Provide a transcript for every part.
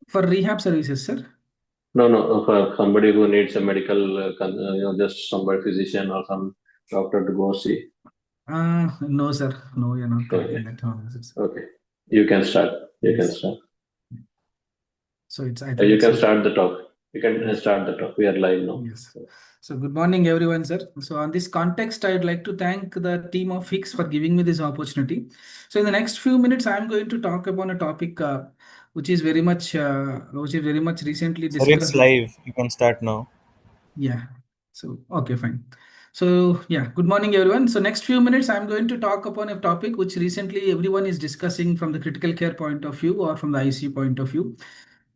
For rehab services, sir? No, for somebody who needs a medical, just somebody physician or some doctor to go see. No, sir. No, you're not Okay, collecting that services. okay. You can start. You can Yes. start. So I think You it's can a, start the talk. You can yes. start the talk. We are live now. Yes. So good morning, everyone, sir. So on this context, I'd like to thank the team of Hicks for giving me this opportunity. So in the next few minutes, I'm going to talk upon a topic which is very much recently Sir, it's discussed. live. You can start now. Yeah. So, okay, fine. So, yeah, good morning, everyone. So, next few minutes, I'm going to talk upon a topic which recently everyone is discussing from the critical care point of view or from the ICU point of view.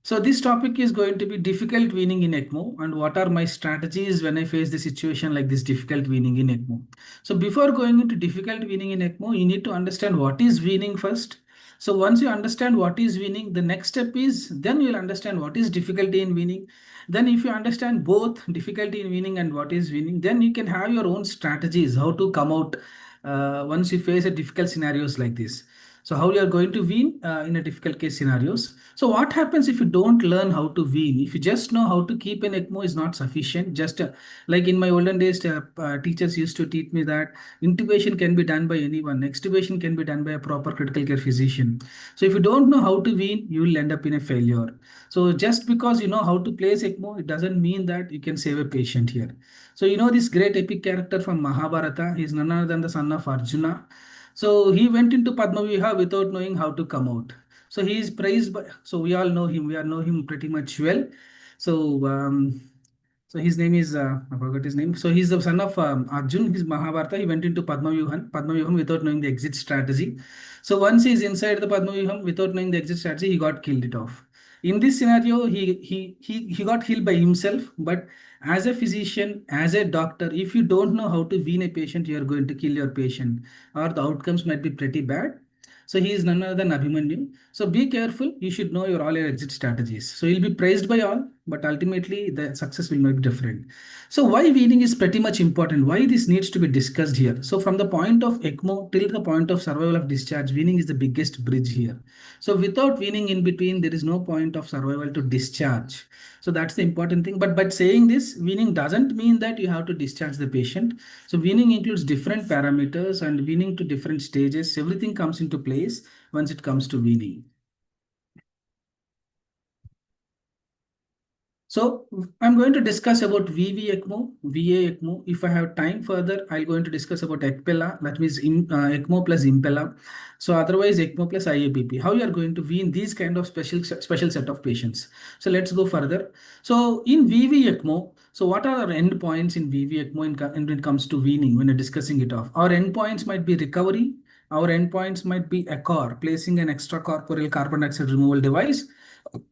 So, this topic is going to be difficult weaning in ECMO and what are my strategies when I face the situation like this difficult weaning in ECMO. So, before going into difficult weaning in ECMO, you need to understand what is weaning first. So once you understand what is weaning, the next step is then you will understand what is difficulty in weaning. Then if you understand both difficulty in weaning and what is weaning, then you can have your own strategies how to come out once you face a difficult scenarios like this. So how you are going to wean in a difficult case scenarios. So what happens if you don't learn how to wean? If you just know how to keep an ECMO is not sufficient. Just like in my olden days, teachers used to teach me that intubation can be done by anyone. Extubation can be done by a proper critical care physician. So if you don't know how to wean, you will end up in a failure. So just because you know how to place ECMO, it doesn't mean that you can save a patient here. So you know this great epic character from Mahabharata, he's none other than the son of Arjuna. So he went into Padmaviha without knowing how to come out. So he is praised by, so we all know him, we all know him pretty much well. So so his name is, I forgot his name. So he's the son of Arjun. His Mahabharata. He went into Padma Vyuham without knowing the exit strategy. So once he's inside the Padma Vyuham without knowing the exit strategy, he got killed it off. In this scenario, he got healed by himself. But as a physician, as a doctor, if you don't know how to wean a patient, you are going to kill your patient, or the outcomes might be pretty bad. So he is none other than Abhimanyu. So be careful. You should know all your exit strategies. So you'll be praised by all, but ultimately the success will not be different. So why weaning is pretty much important. Why this needs to be discussed here. So from the point of ECMO till the point of survival of discharge, weaning is the biggest bridge here. So without weaning in between, there is no point of survival to discharge. So that's the important thing. But saying this, weaning doesn't mean that you have to discharge the patient. So weaning includes different parameters and weaning to different stages. Everything comes into place once it comes to weaning. So I'm going to discuss about VV ECMO, VA ECMO. If I have time further, I'm going to discuss about ECPELA, that means ECMO plus Impella. So otherwise ECMO plus IABP. How you are going to wean these kind of special set of patients. So let's go further. So in VV ECMO, so what are our endpoints in VV ECMO when it comes to weaning, when you're discussing it off? Our endpoints might be recovery. Our endpoints might be ECOR, placing an extracorporeal carbon dioxide removal device,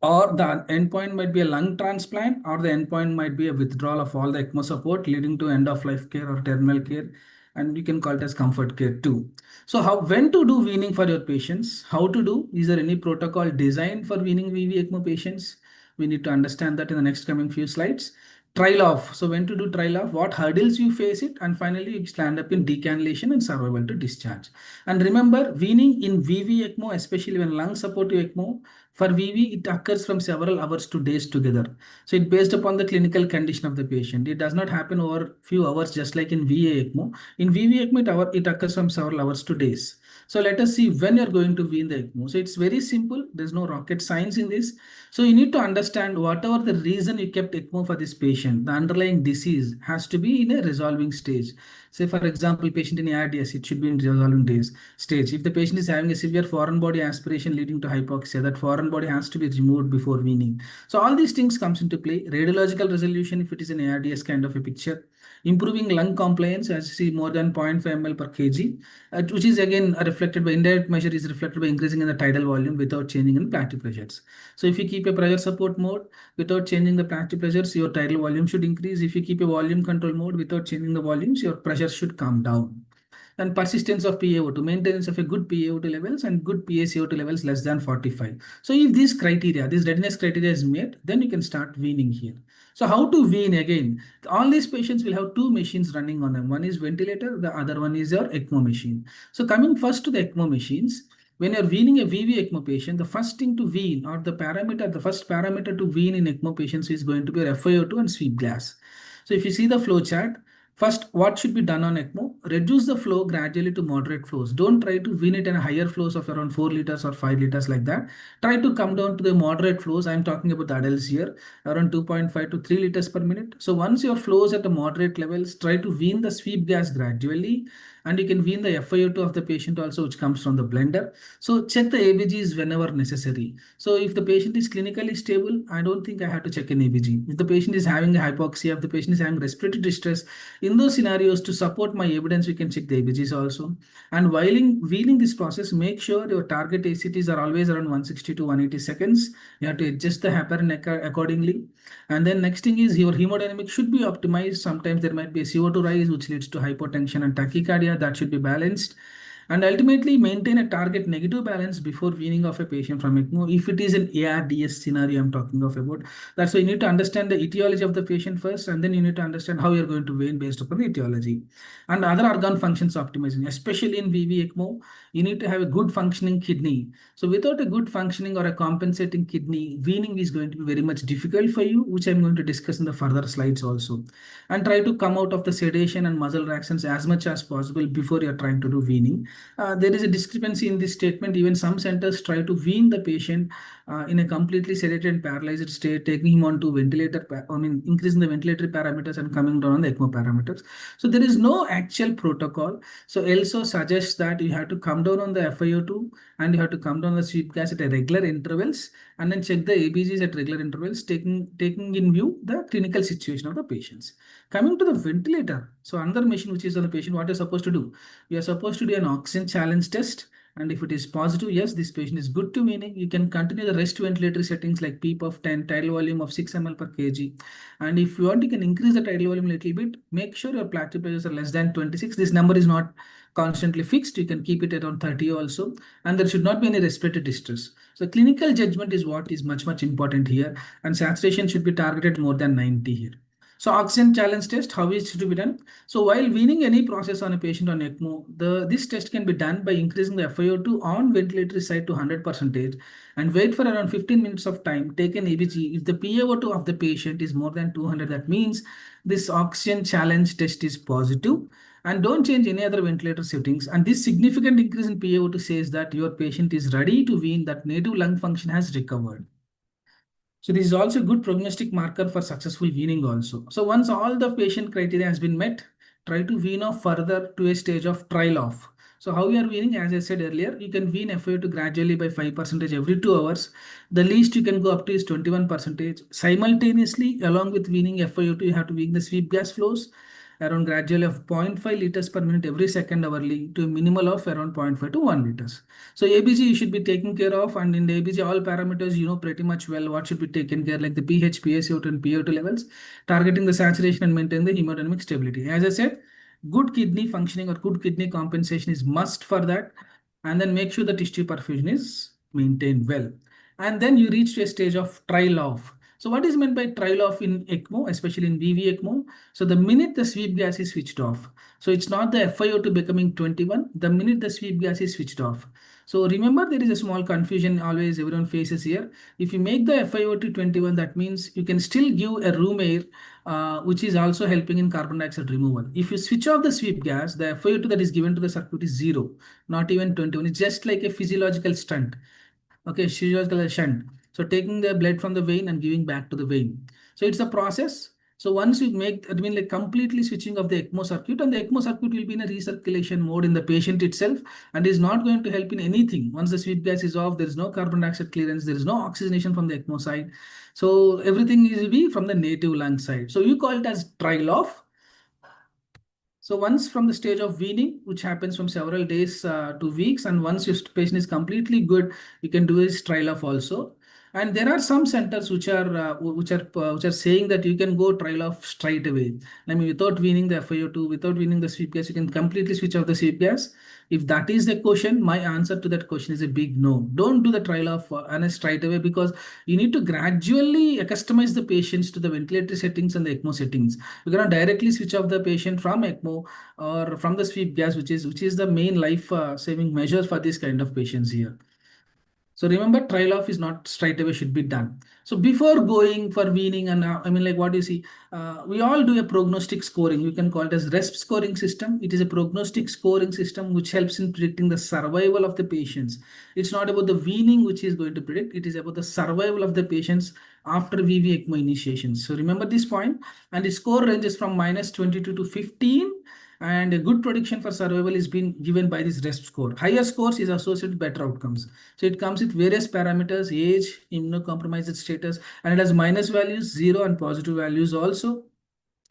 or the endpoint might be a lung transplant, or the endpoint might be a withdrawal of all the ECMO support leading to end of life care or terminal care, and you can call it as comfort care too. So how when to do weaning for your patients, how to do, is there any protocol designed for weaning VV ECMO patients? We need to understand that in the next coming few slides. Trial off. So when to do trial off, what hurdles you face it, and finally you stand up in decannulation and survival to discharge. And remember, weaning in VV ECMO, especially when lung supportive ECMO, for VV, it occurs from several hours to days together. So it based upon the clinical condition of the patient. It does not happen over few hours, just like in VA ECMO. In VV ECMO, it occurs from several hours to days. So let us see when you're going to wean the ECMO. So it's very simple. There's no rocket science in this. So you need to understand whatever the reason you kept ECMO for this patient, the underlying disease has to be in a resolving stage. Say, for example, patient in ARDS, it should be in resolving days stage. If the patient is having a severe foreign body aspiration leading to hypoxia, that foreign body has to be removed before weaning. So all these things comes into play. Radiological resolution, if it is an ARDS kind of a picture. Improving lung compliance, as you see, more than 0.5 ml per kg, which is again reflected by indirect measure, is reflected by increasing in the tidal volume without changing in plateau pressures. So if you keep a pressure support mode without changing the plateau pressures, your tidal volume should increase. If you keep a volume control mode without changing the volumes, your pressure should come down. And persistence of PaO2, maintenance of a good PaO2 levels and good PaCO2 levels less than 45. So if these criteria, this readiness criteria is met, then you can start weaning here. So how to wean again? All these patients will have two machines running on them. One is ventilator, the other one is your ECMO machine. So coming first to the ECMO machines, when you're weaning a VV ECMO patient, the first thing to wean or the first parameter to wean in ECMO patients is going to be FiO2 and sweep gas. So if you see the flow chart, first, what should be done on ECMO? Reduce the flow gradually to moderate flows. Don't try to win it in a higher flows of around 4 liters or 5 liters like that. Try to come down to the moderate flows. I'm talking about the adults here, around 2.5 to 3 liters per minute. So once your flows at the moderate levels, try to wean the sweep gas gradually, and you can wean the FiO2 of the patient also, which comes from the blender. So check the ABGs whenever necessary. So if the patient is clinically stable, I don't think I have to check an ABG. If the patient is having a hypoxia, if the patient is having respiratory distress, in those scenarios, to support my evidence, we can check the ABGs also. And while wheeling this process, make sure your target ACTs are always around 160 to 180 seconds. You have to adjust the heparin accordingly. And then next thing is your hemodynamic should be optimized. Sometimes there might be a CO2 rise, which leads to hypotension and tachycardia. That should be balanced. And ultimately maintain a target negative balance before weaning off a patient from ECMO. If it is an ARDS scenario I'm talking of about, that's why you need to understand the etiology of the patient first, and then you need to understand how you're going to wean based upon the etiology. And other organ functions optimizing, especially in VV ECMO, you need to have a good functioning kidney. So without a good functioning or a compensating kidney, weaning is going to be very much difficult for you, which I'm going to discuss in the further slides also. And try to come out of the sedation and muscle relaxants as much as possible before you're trying to do weaning. There is a discrepancy in this statement. Even some centers try to wean the patient in a completely sedated and paralyzed state, taking him onto ventilator, increasing the ventilatory parameters and coming down on the ECMO parameters. So there is no actual protocol. So ELSO suggests that you have to come down on the FiO2 and you have to come down the sweep gas at a regular intervals, and then check the ABGs at regular intervals, taking in view the clinical situation of the patients. Coming to the ventilator, so another machine which is on the patient, what you're supposed to do? You are supposed to do an oxygen challenge test. And if it is positive, yes, this patient is good to weaning. You can continue the rest ventilatory settings like PEEP of 10, tidal volume of 6 ml per kg. And if you want, you can increase the tidal volume a little bit. Make sure your platelet pressures are less than 26. This number is not constantly fixed. You can keep it around 30 also. And there should not be any respiratory distress. So clinical judgment is what is much, much important here. And saturation should be targeted more than 90 here. So oxygen challenge test, how is it to be done? So while weaning any process on a patient on ECMO, this test can be done by increasing the FiO2 on ventilatory side to 100% and wait for around 15 minutes of time. Take an EBG. If the PaO2 of the patient is more than 200, that means this oxygen challenge test is positive. And don't change any other ventilator settings. And this significant increase in PaO2 says that your patient is ready to wean, that native lung function has recovered. So this is also a good prognostic marker for successful weaning also. So once all the patient criteria has been met, try to wean off further to a stage of trial off. So how we are weaning, as I said earlier, you can wean FiO2 gradually by 5% every 2 hours. The least you can go up to is 21%. Simultaneously, along with weaning FiO2, you have to wean the sweep gas flows around gradually of 0.5 liters per minute every second hourly to a minimal of around 0.5 to 1 liters. So ABG you should be taking care of, and in the ABG all parameters you know pretty much well what should be taken care, like the pH, PaCO2 and PO2 levels, targeting the saturation and maintain the hemodynamic stability. As I said, good kidney functioning or good kidney compensation is must for that, and then make sure the tissue perfusion is maintained well. And then you reach to a stage of trial off. So what is meant by trial off in ECMO, especially in VV ECMO? So the minute the sweep gas is switched off, so it's not the FiO2 becoming 21, the minute the sweep gas is switched off. So remember, there is a small confusion always everyone faces here. If you make the FiO2 21, that means you can still give a room air, which is also helping in carbon dioxide removal. If you switch off the sweep gas, the FiO2 that is given to the circuit is zero, not even 21. It's just like a physiological stunt. Okay, physiological shunt. So taking the blood from the vein and giving back to the vein. So it's a process. So once you make, I mean, like completely switching of the ECMO circuit, and the ECMO circuit will be in a recirculation mode in the patient itself, and is not going to help in anything. Once the sweep gas is off, there is no carbon dioxide clearance, there is no oxygenation from the ECMO side. So everything will be from the native lung side. So you call it as trial off. So once from the stage of weaning, which happens from several days to weeks, and once your patient is completely good, you can do his trial off also. And there are some centers which are saying that you can go trial off straight away. I mean, without weaning the FiO2, without weaning the sweep gas, you can completely switch off the sweep gas. If that is the question, my answer to that question is a big no. Don't do the trial of ANS straight away, because you need to gradually customize the patients to the ventilatory settings and the ECMO settings. You cannot directly switch off the patient from ECMO or from the sweep gas, which is the main life saving measure for this kind of patients here. So remember, trial off is not straight away, should be done. So before going for weaning, and I mean, like what you see, we all do a prognostic scoring. You can call it as RESP scoring system. It is a prognostic scoring system which helps in predicting the survival of the patients. It's not about the weaning which is going to predict. It is about the survival of the patients after VV ECMO initiation. So remember this point, and the score ranges from -22 to 15, and a good prediction for survival is being given by this RESP score. Higher scores is associated with better outcomes. So it comes with various parameters: age, immunocompromised status, and it has minus values, 0, and positive values also.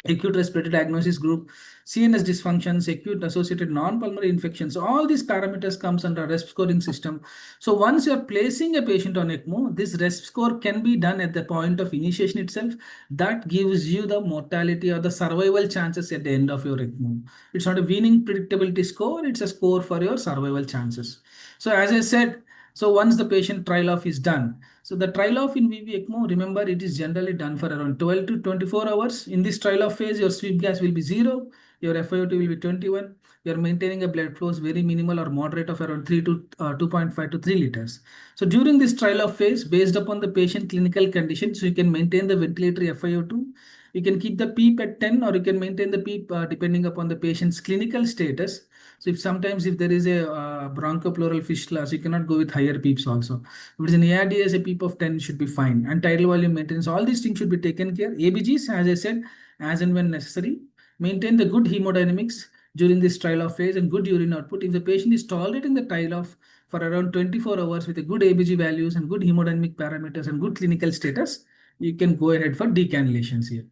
Acute respiratory diagnosis group, CNS dysfunctions, acute associated non-pulmonary infections. All these parameters comes under RESP scoring system. So once you are placing a patient on ECMO, this RESP score can be done at the point of initiation itself. That gives you the mortality or the survival chances at the end of your ECMO. It's not a weaning predictability score, it's a score for your survival chances. So as I said, so once the patient trial off is done, so the trial off in VV ECMO, remember, it is generally done for around 12 to 24 hours. In this trial off phase, your sweep gas will be 0, your FiO2 will be 21, you are maintaining a blood flows very minimal or moderate of around 3 to 2.5 to 3 liters. So during this trial off phase, based upon the patient clinical condition, so you can maintain the ventilatory FiO2, you can keep the PEEP at 10, or you can maintain the PEEP depending upon the patient's clinical status. So if sometimes if there is a bronchopleural fistula, so you cannot go with higher PEEPs also. If it is an ARDS, a PEEP of 10 should be fine. And tidal volume maintenance, all these things should be taken care. ABGs, as I said, as and when necessary. Maintain the good hemodynamics during this trial off phase and good urine output. If the patient is tolerating the trial off for around 24 hours with a good ABG values and good hemodynamic parameters and good clinical status, you can go ahead for decannulations here.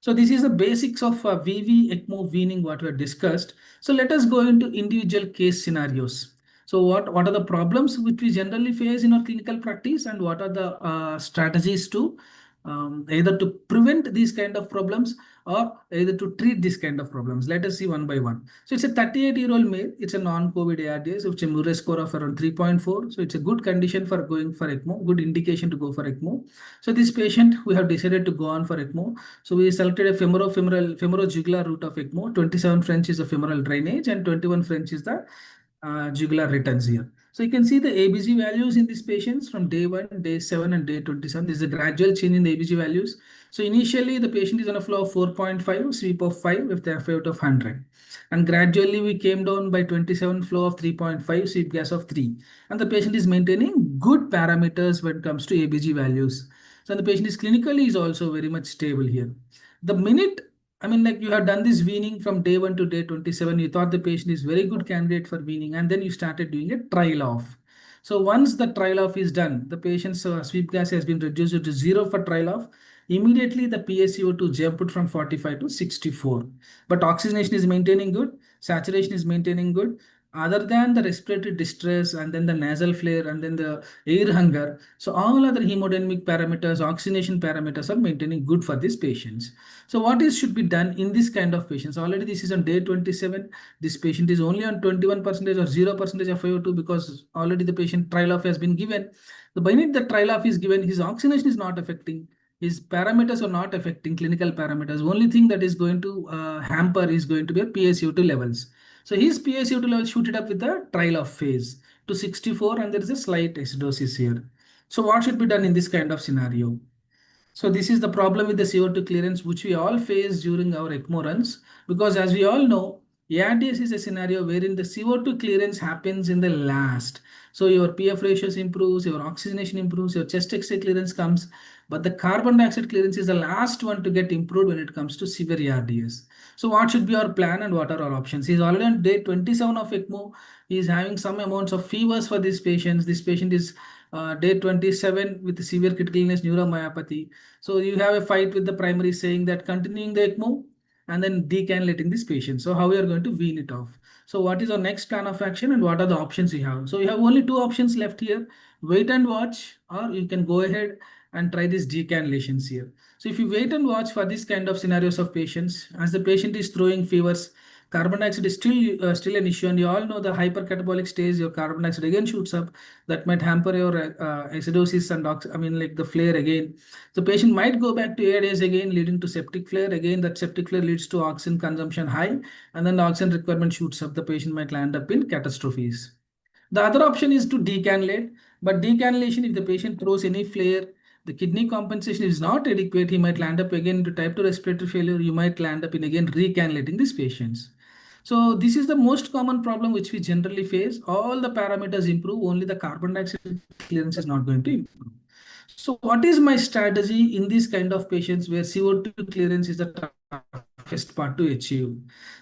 So this is the basics of VV, ECMO, weaning, what we have discussed. So let us go into individual case scenarios. So what are the problems which we generally face in our clinical practice, and what are the strategies to either to prevent these kind of problems or either to treat this kind of problems. Let us see one by one. So it's a 38-year-old male. It's a non-COVID ARDS, which a Murray score of around 3.4. So it's a good condition for going for ECMO, good indication to go for ECMO. So this patient, we have decided to go on for ECMO. So we selected a femorojugular route of ECMO. 27 French is the femoral drainage, and 21 French is the jugular returns here. So you can see the ABG values in these patients from day 1, day 7, and day 27. This is a gradual change in the ABG values. So initially the patient is on a flow of 4.5, sweep of 5 with the FiO2 of 100. And gradually we came down by 27, flow of 3.5, sweep gas of 3. And the patient is maintaining good parameters when it comes to ABG values. So the patient is clinically is also very much stable here. The minute, I mean, like you have done this weaning from day 1 to day 27, you thought the patient is very good candidate for weaning, and then you started doing a trial off. So once the trial off is done, the patient's sweep gas has been reduced to 0 for trial off. Immediately the PaCO2 jumped from 45 to 64. But oxygenation is maintaining good, saturation is maintaining good. Other than the respiratory distress and then the nasal flare and then the air hunger, so all other hemodynamic parameters, oxygenation parameters are maintaining good for these patients. So what is should be done in this kind of patients? Already this is on day 27. This patient is only on 21% or 0% of FiO2, because already the patient trial off has been given. The minute the trial off is given, his oxygenation is not affecting. His parameters are not affecting clinical parameters. Only thing that is going to hamper is going to be a PaCO2 levels. So his PaCO2 level shoot it up with the trial off phase to 64, and there is a slight acidosis here. So what should be done in this kind of scenario? So this is the problem with the CO2 clearance, which we all face during our ECMO runs, because as we all know, ARDS is a scenario wherein the CO2 clearance happens in the last. So your PF ratios improves, your oxygenation improves, your chest X-ray clearance comes, but the carbon dioxide clearance is the last one to get improved when it comes to severe ARDS. So what should be our plan and what are our options? He's already on day 27 of ECMO. He is having some amounts of fevers for these patients. This patient is day 27 with severe critical illness neuromyopathy. So you have a fight with the primary saying that continuing the ECMO and then decannulating this patient. So how we are going to wean it off? So what is our next plan of action and what are the options we have? So we have only two options left here. wait and watch, or you can go ahead and try these decannulations here. So if you wait and watch for this kind of scenarios of patients, as the patient is throwing fevers, carbon dioxide is still an issue, and you all know the hypercatabolic stage, your carbon dioxide again shoots up. That might hamper your acidosis and I mean like the flare again. The patient might go back to AIDs again, leading to septic flare. Again, that septic flare leads to oxygen consumption high, and then the oxygen requirement shoots up. The patient might land up in catastrophes. The other option is to decannulate, but decannulation, if the patient throws any flare, the kidney compensation is not adequate, he might land up again into type 2 respiratory failure. You might land up in again recannulating these patients. So this is the most common problem which we generally face. All the parameters improve, only the carbon dioxide clearance is not going to improve. So what is my strategy in these kind of patients where CO2 clearance is the toughest part to achieve?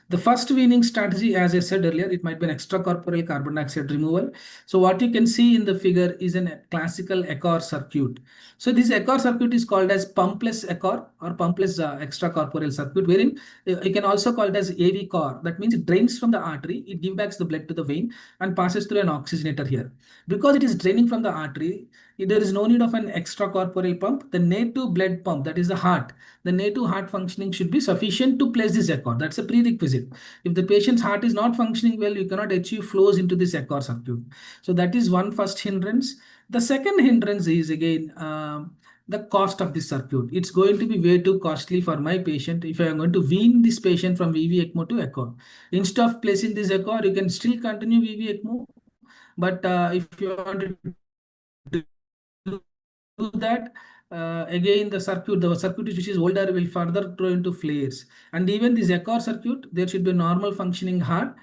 The first weaning strategy, as I said earlier, it might be an extracorporeal carbon dioxide removal. So what you can see in the figure is a classical Ecor circuit. So this Ecor circuit is called as pumpless Ecor or pumpless extracorporeal circuit, wherein you can also call it as AV core. That means it drains from the artery, it gives back the blood to the vein and passes through an oxygenator here. Because it is draining from the artery, there is no need of an extracorporeal pump. The native blood pump, that is the heart, the native heart functioning should be sufficient to place this Ecor. That's a prerequisite. If the patient's heart is not functioning well, you cannot achieve flows into this Ecor circuit. So that is one first hindrance. The second hindrance is again the cost of this circuit. It's going to be way too costly for my patient if I am going to wean this patient from VV ECMO to Ecor. Instead of placing this Ecor, you can still continue VV ECMO, but if you want to do that, again the circuit which is older will further throw into flares. And even this Ecor circuit, there should be normal functioning heart.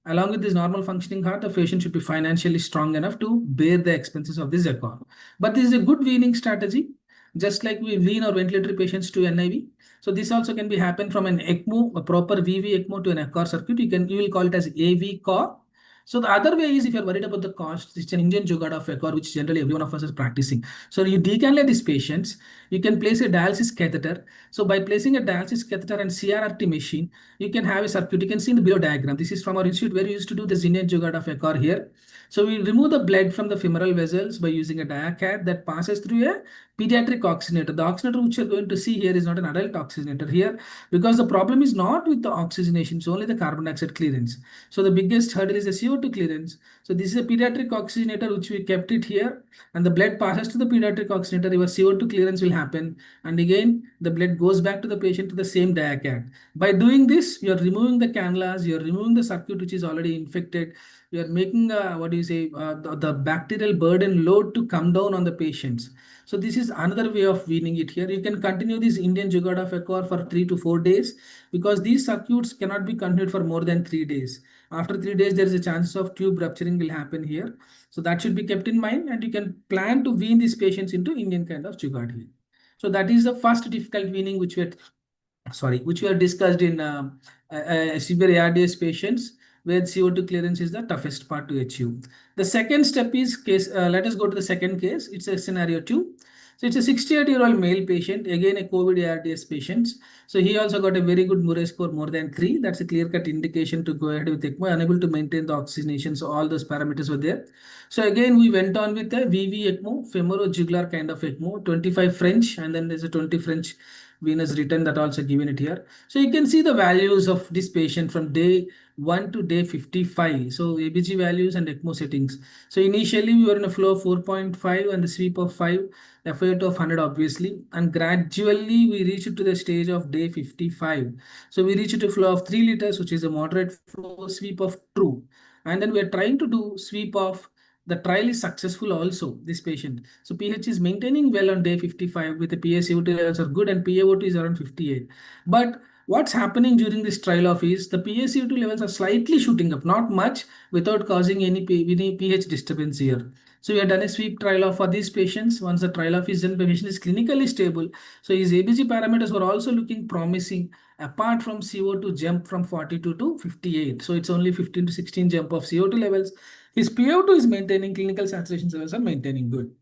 Along with this normal functioning heart, the patient should be financially strong enough to bear the expenses of this Ecor. But this is a good weaning strategy, just like we wean our ventilatory patients to NIV. So this also can be happen from an ECMO, a proper VV ECMO to an Ecor circuit. You will call it as AV core. So the other way is, if you're worried about the cost, it's an Indian jugaad of Ecor, which generally every one of us is practicing. So you decannulate these patients, you can place a dialysis catheter. So by placing a dialysis catheter and CRRT machine, you can have a circuit. You can see in the below diagram. This is from our institute where we used to do this Indian jugaad of Ecor here. So we remove the blood from the femoral vessels by using a diacat that passes through a pediatric oxygenator. The oxygenator which you're going to see here is not an adult oxygenator here, because the problem is not with the oxygenation, it's only the carbon dioxide clearance. So the biggest hurdle is the CO2 clearance. So this is a pediatric oxygenator which we kept it here, and the blood passes to the pediatric oxygenator. Your CO2 clearance will happen, and again the blood goes back to the patient to the same diacat. By doing this, you are removing the cannulas, you are removing the circuit which is already infected. You are making what do you say the bacterial burden load to come down on the patients. So this is another way of weaning it here. You can continue this Indian jugaad of Ecor for 3 to 4 days, because these circuits cannot be continued for more than 3 days. After 3 days, there is a chance of tube rupturing will happen here. So that should be kept in mind, and you can plan to wean these patients into Indian kind of jugaad here. So that is the first difficult weaning which we have discussed in severe ARDS patients, where CO2 clearance is the toughest part to achieve. The second step is case, let us go to the second case. It's a scenario 2. So it's a 68-year-old male patient, again a COVID ARDS patient. So he also got a very good Murray score more than 3. That's a clear-cut indication to go ahead with ECMO, unable to maintain the oxygenation. So all those parameters were there. So again, we went on with a VV ECMO, femorojugular kind of ECMO, 25 French, and then there's a 20 French venous return that also given it here. So you can see the values of this patient from day 1 to day 55. So ABG values and ECMO settings. So initially we were in a flow of 4.5 and the sweep of 5, FIO2 of 100 obviously, and gradually we reached to the stage of day 55. So we reached a flow of 3 liters, which is a moderate flow, sweep of true. And then we are trying to do sweep of, the trial is successful also, this patient. So pH is maintaining well on day 55 with the PaCO2 levels are good, and PaO2 is around 58. But what's happening during this trial off is the PaCO2 levels are slightly shooting up, not much, without causing any pH disturbance here. So we have done a sweep trial off for these patients. Once the trial off is done, the patient is clinically stable. So his ABG parameters were also looking promising, apart from CO2 jump from 42 to 58. So it's only 15 to 16 jump of CO2 levels. His PO2 is maintaining, clinical saturation levels are maintaining good.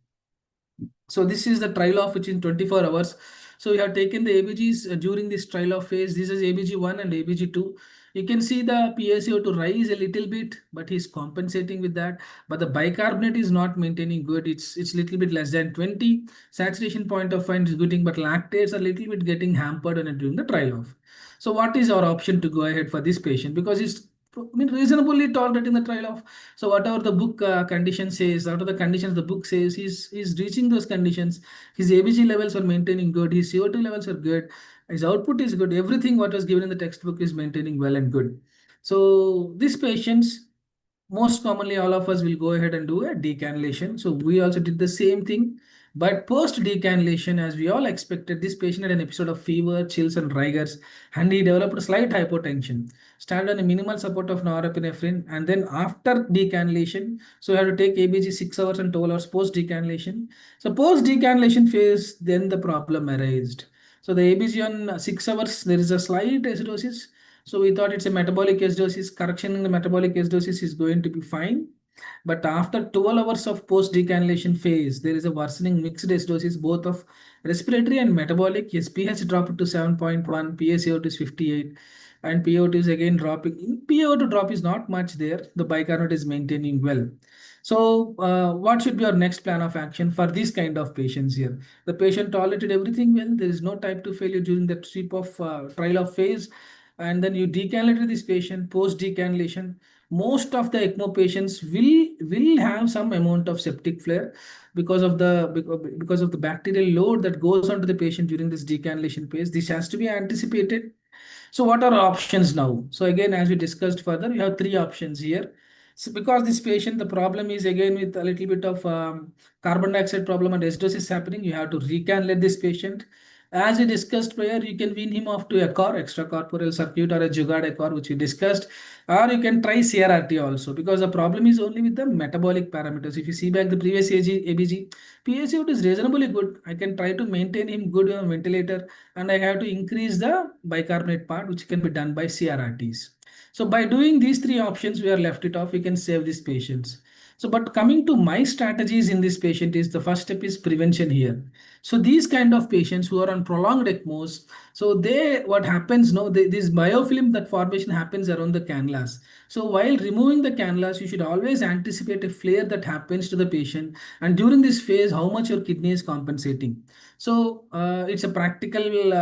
So this is the trial of which in 24 hours. So we have taken the ABGs during this trial of phase. This is ABG1 and ABG2. You can see the PaCO to rise a little bit, but he's compensating with that. But the bicarbonate is not maintaining good. It's little bit less than 20. Saturation point of fine is good, but lactates are little bit getting hampered when during the trial off. So what is our option to go ahead for this patient? Because he's reasonably tolerating the trial off. So whatever the book condition says, out of the conditions the book says, he's reaching those conditions. His ABG levels are maintaining good. His CO2 levels are good. His output is good. Everything what was given in the textbook is maintaining well and good. So these patients, most commonly all of us will go ahead and do a decannulation. So we also did the same thing. But post decannulation, as we all expected, this patient had an episode of fever, chills, and rigors, and he developed a slight hypotension. Started on a minimal support of norepinephrine, and then after decannulation, so you have to take ABG 6 hours and 12 hours post decannulation. So post decannulation phase, then the problem arose. So the ABG on 6 hours, there is a slight acidosis. So we thought it's a metabolic acidosis. Correction in the metabolic acidosis is going to be fine. But after 12 hours of post decannulation phase, there is a worsening mixed acidosis, both of respiratory and metabolic. Yes, pH dropped to 7.1, PaCO2 is 58, and PO2 is again dropping. PO2 drop is not much there. The bicarbonate is maintaining well. So, what should be our next plan of action for these kind of patients here? The patient tolerated everything well. There is no type 2 failure during that sweep of trial of phase, and then you decannulated this patient post decannulation. Most of the ECMO patients will have some amount of septic flare because of the bacterial load that goes onto the patient during this decannulation phase. This has to be anticipated. So what are our options now? So again, as we discussed further, we have three options here. So because this patient, the problem is again with a little bit of carbon dioxide problem and acidosis happening, you have to recannulate this patient. As we discussed prior, you can wean him off to a core, extracorporeal circuit or a Jugaad core, which we discussed, or you can try CRRT also, because the problem is only with the metabolic parameters. If you see back the previous ABG, PaCO2 is reasonably good. I can try to maintain him good on ventilator, and I have to increase the bicarbonate part, which can be done by CRRTs. So by doing these three options, we are left it off. We can save these patients. So, but coming to my strategies in this patient is the first step is prevention here. So these kind of patients who are on prolonged ECMOs, so they what happens no, this biofilm that formation happens around the cannulas. So while removing the cannulas, you should always anticipate a flare that happens to the patient, and during this phase, how much your kidney is compensating. So it's a practical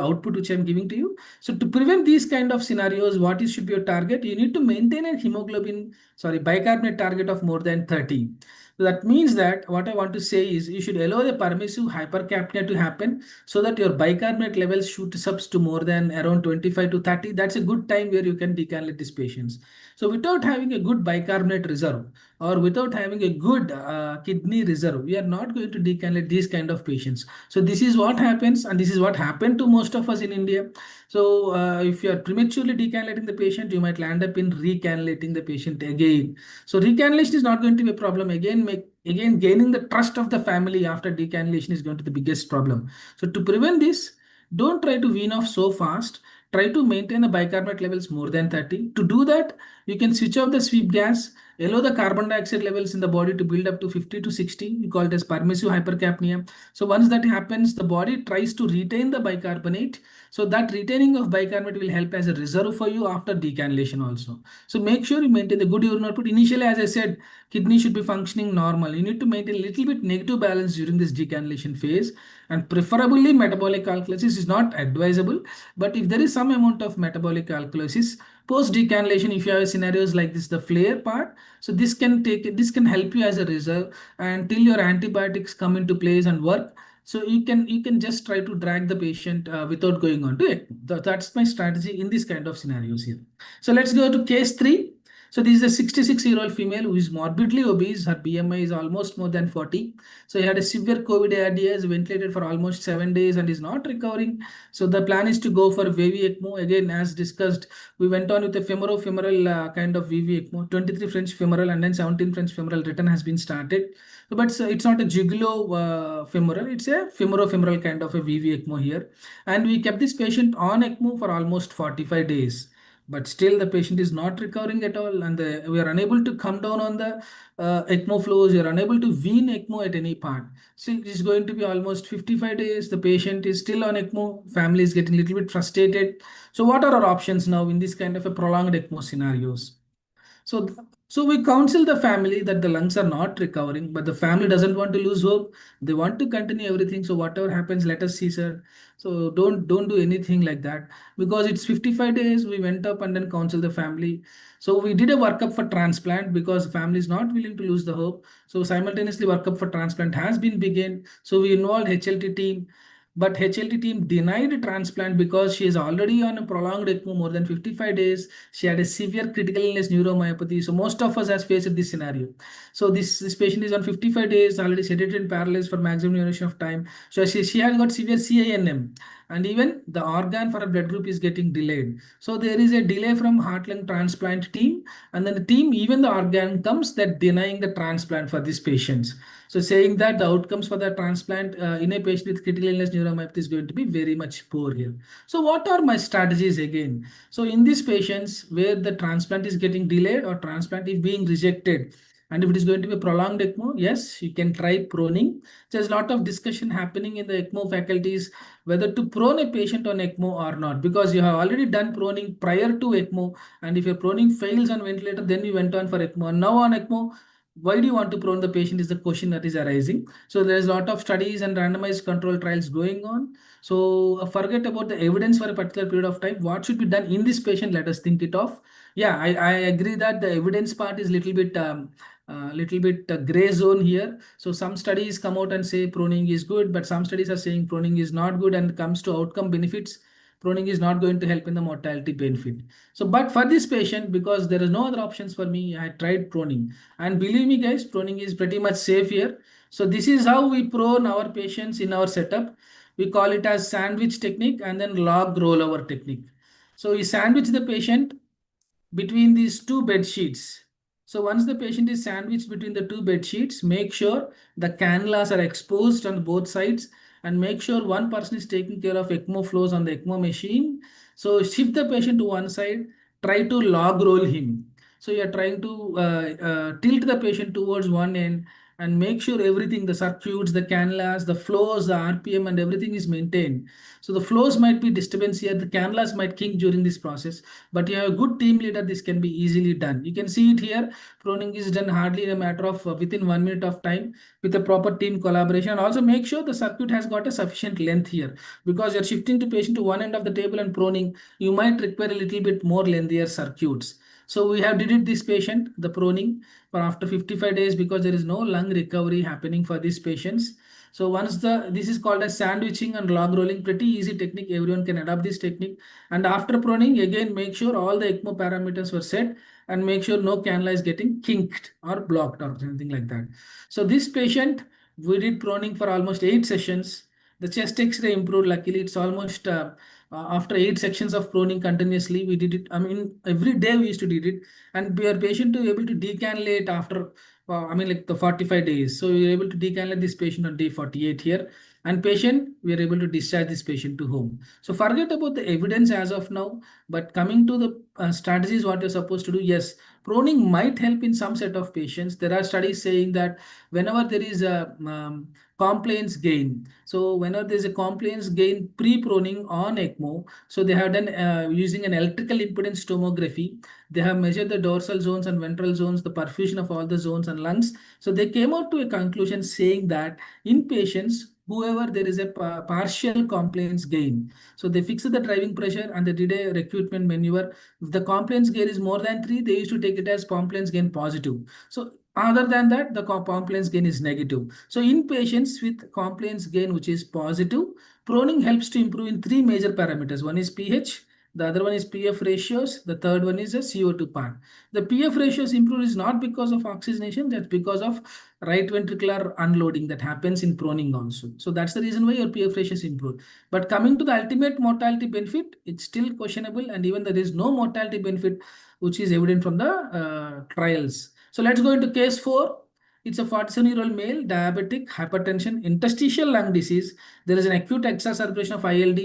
output which I'm giving to you. So to prevent these kind of scenarios, what is should be your target? You need to maintain a bicarbonate target of more than 30. So that means that what I want to say is you should allow the permissive hypercapnia to happen so that your bicarbonate levels shoots up to more than around 25 to 30. That's a good time where you can decannulate these patients. So without having a good bicarbonate reserve or without having a good kidney reserve, we are not going to decannulate these kind of patients. So this is what happens, and this is what happened to most of us in India. So if you are prematurely decannulating the patient, you might land up in recannulating the patient again. So recannulation is not going to be a problem. Again, gaining the trust of the family after decannulation is going to be the biggest problem. So to prevent this, don't try to wean off so fast. Try to maintain the bicarbonate levels more than 30. To do that, you can switch off the sweep gas, allow the carbon dioxide levels in the body to build up to 50 to 60. You call it as permissive hypercapnia. So once that happens, the body tries to retain the bicarbonate. So that retaining of bicarbonate will help as a reserve for you after decannulation also. So make sure you maintain the good urine output. Initially, as I said, kidney should be functioning normal. You need to maintain a little bit negative balance during this decannulation phase, and preferably metabolic alkalosis is not advisable. But if there is some amount of metabolic alkalosis post decannulation, if you have scenarios like this, the flare part, so this can help you as a reserve until your antibiotics come into place and work. So you can just try to drag the patient without going on to ECMO. That's my strategy in this kind of scenarios here. So let's go to case 3. So this is a 66-year-old female who is morbidly obese. Her BMI is almost more than 40. So he had a severe COVID ARDS, ventilated for almost 7 days and is not recovering. So the plan is to go for VV ECMO. Again, as discussed, we went on with a femoral kind of VV ECMO. 23 French femoral and then 17 French femoral return has been started. But it's not a jugulo femoral, it's a femoral kind of a VV ECMO here. And we kept this patient on ECMO for almost 45 days. but still the patient is not recovering at all, and we are unable to come down on the ecmo flows. We are unable to wean ecmo at any part. So it is going to be almost 55 days. The patient is still on ecmo. Family is getting a little bit frustrated. So what are our options now in this kind of a prolonged ecmo scenarios? So, so we counsel the family that the lungs are not recovering, but the family doesn't want to lose hope. They want to continue everything. So whatever happens, let us see, sir. So don't do anything like that, because it's 55 days. We went up and then counsel the family. So we did a workup for transplant because family is not willing to lose the hope. So simultaneously workup for transplant has been begun. So we involved HLT team. But HLT team denied transplant because she is already on a prolonged ECMO more than 55 days. She had a severe critical illness neuromyopathy. So most of us has faced this scenario. So this patient is on 55 days, already sedated and paralyzed for maximum duration of time. So she has got severe CINM. And even the organ for a blood group is getting delayed. So there is a delay from heart lung transplant team. And then the team, even the organ comes that denying the transplant for these patients. So saying that the outcomes for the transplant in a patient with critical illness neuromyopathy is going to be very much poor here. So what are my strategies again? So in these patients where the transplant is getting delayed or transplant is being rejected, and if it is going to be prolonged ECMO, yes, you can try proning. There's a lot of discussion happening in the ECMO faculties whether to prone a patient on ECMO or not, because you have already done proning prior to ECMO, and if your proning fails on ventilator, then you went on for ECMO. And now on ECMO, why do you want to prone the patient is the question that is arising. So there's a lot of studies and randomized control trials going on. So forget about the evidence for a particular period of time. What should be done in this patient? Let us think it off. Yeah, I agree that the evidence part is little bit gray zone here. So some studies come out and say proning is good, but some studies are saying proning is not good, and comes to outcome benefits, proning is not going to help in the mortality benefit. So, but for this patient, because there is no other options for me, I tried proning. And believe me, guys, proning is pretty much safe here. So this is how we prone our patients in our setup. We call it as sandwich technique and then log rollover technique. So we sandwich the patient between these two bed sheets. So once the patient is sandwiched between the two bed sheets, make sure the cannulas are exposed on both sides, and make sure one person is taking care of ECMO flows on the ECMO machine. So shift the patient to one side, try to log roll him. So you are trying to tilt the patient towards one end and make sure everything, the circuits, the cannulas, the flows, the RPM and everything is maintained. So the flows might be disturbance here, the cannulas might kink during this process, but you have a good team leader, this can be easily done. You can see it here. Proning is done hardly in a matter of within 1 minute of time with a proper team collaboration. And also make sure the circuit has got a sufficient length here, because you're shifting the patient to one end of the table and proning, you might require a little bit more lengthier circuits. So we have did it this patient, the proning for after 55 days, because there is no lung recovery happening for these patients. So once this is called as sandwiching and log rolling, pretty easy technique. Everyone can adopt this technique. And after proning, again, make sure all the ECMO parameters were set, and make sure no cannula is getting kinked or blocked or something like that. So this patient, we did proning for almost 8 sessions. The chest X-ray improved. Luckily, it's almost after 8 sections of proning continuously, we did it. I mean, every day we used to did it, and we are patient to able to decannulate after I mean, like the 45 days. So we are able to decannulate this patient on day 48 here. And patient, we are able to discharge this patient to home. So forget about the evidence as of now, but coming to the strategies, what you're supposed to do, yes, proning might help in some set of patients. There are studies saying that whenever there is a compliance gain, so whenever there is a compliance gain pre-proning on ECMO, so they have done using an electrical impedance tomography. They have measured the dorsal zones and ventral zones, the perfusion of all the zones and lungs. So they came out to a conclusion saying that in patients, whoever there is a partial compliance gain, so they fixed the driving pressure and they did a recruitment maneuver. If the compliance gain is more than 3, they used to take it as compliance gain positive. So other than that, the compliance gain is negative. So in patients with compliance gain which is positive, proning helps to improve in 3 major parameters. One is pH, the other one is PF ratios, the third one is a CO2 part. The PF ratios improve is not because of oxygenation, that's because of right ventricular unloading that happens in proning also. So that's the reason why your PF ratios improve. But coming to the ultimate mortality benefit, it's still questionable, and even there is no mortality benefit which is evident from the trials. So let's go into case 4. It's a 47-year-old male, diabetic, hypertension, interstitial lung disease. There is an acute exacerbation of ILD.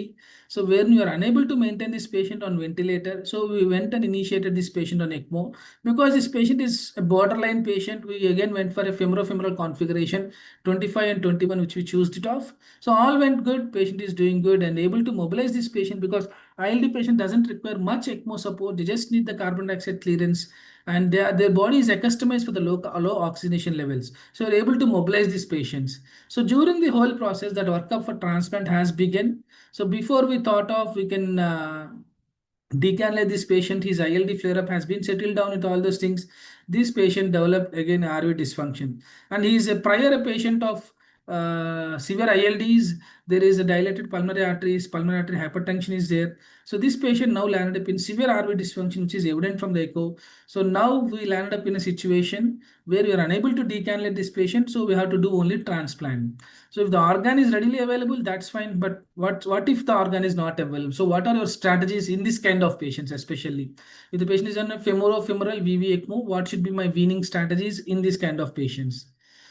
So when you are unable to maintain this patient on ventilator, so we went and initiated this patient on ECMO. Because this patient is a borderline patient, we again went for a femorofemoral configuration, 25 and 21, which we chose it off. So all went good. Patient is doing good and able to mobilize this patient because ILD patient doesn't require much ECMO support. They just need the carbon dioxide clearance, and their body is accustomed for the low oxygenation levels. So we're able to mobilize these patients. So during the whole process, that workup for transplant has begun. So before we thought of we can decannulate this patient, his ILD flare-up has been settled down with all those things. This patient developed again RV dysfunction, and he is a prior a patient of severe ILDs. There is a dilated pulmonary arteries, pulmonary artery hypertension is there. So this patient now landed up in severe RV dysfunction, which is evident from the echo. So now we landed up in a situation where we are unable to decannulate this patient, so we have to do only transplant. So if the organ is readily available, that's fine. But what if the organ is not available? So what are your strategies in this kind of patients, especially if the patient is on a femoral VV ECMO? What should be my weaning strategies in this kind of patients?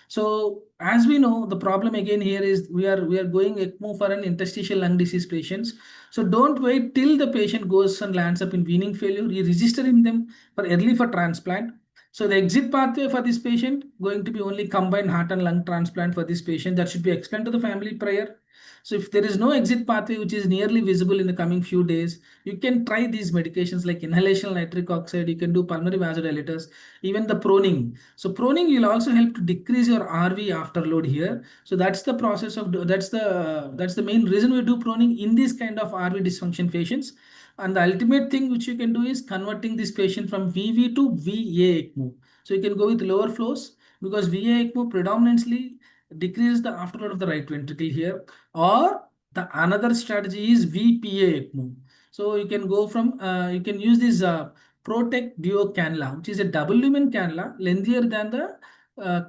So as we know, the problem again here is we are going ECMO for an interstitial lung disease patients. So don't wait till the patient goes and lands up in weaning failure. You register in them for early for transplant. So the exit pathway for this patient going to be only combined heart and lung transplant for this patient. That should be explained to the family prior. So if there is no exit pathway which is nearly visible in the coming few days, you can try these medications like inhalational nitric oxide. You can do pulmonary vasodilators, even the proning. So proning will also help to decrease your RV afterload here. So that's the process of that's the main reason we do proning in this kind of RV dysfunction patients. And the ultimate thing which you can do is converting this patient from VV to VA ECMO. So you can go with lower flows because VA ECMO predominantly decreases the afterload of the right ventricle here. Or the another strategy is VPA ECMO. So you can go from you can use this Protect Duo cannula, which is a double lumen cannula, lengthier than the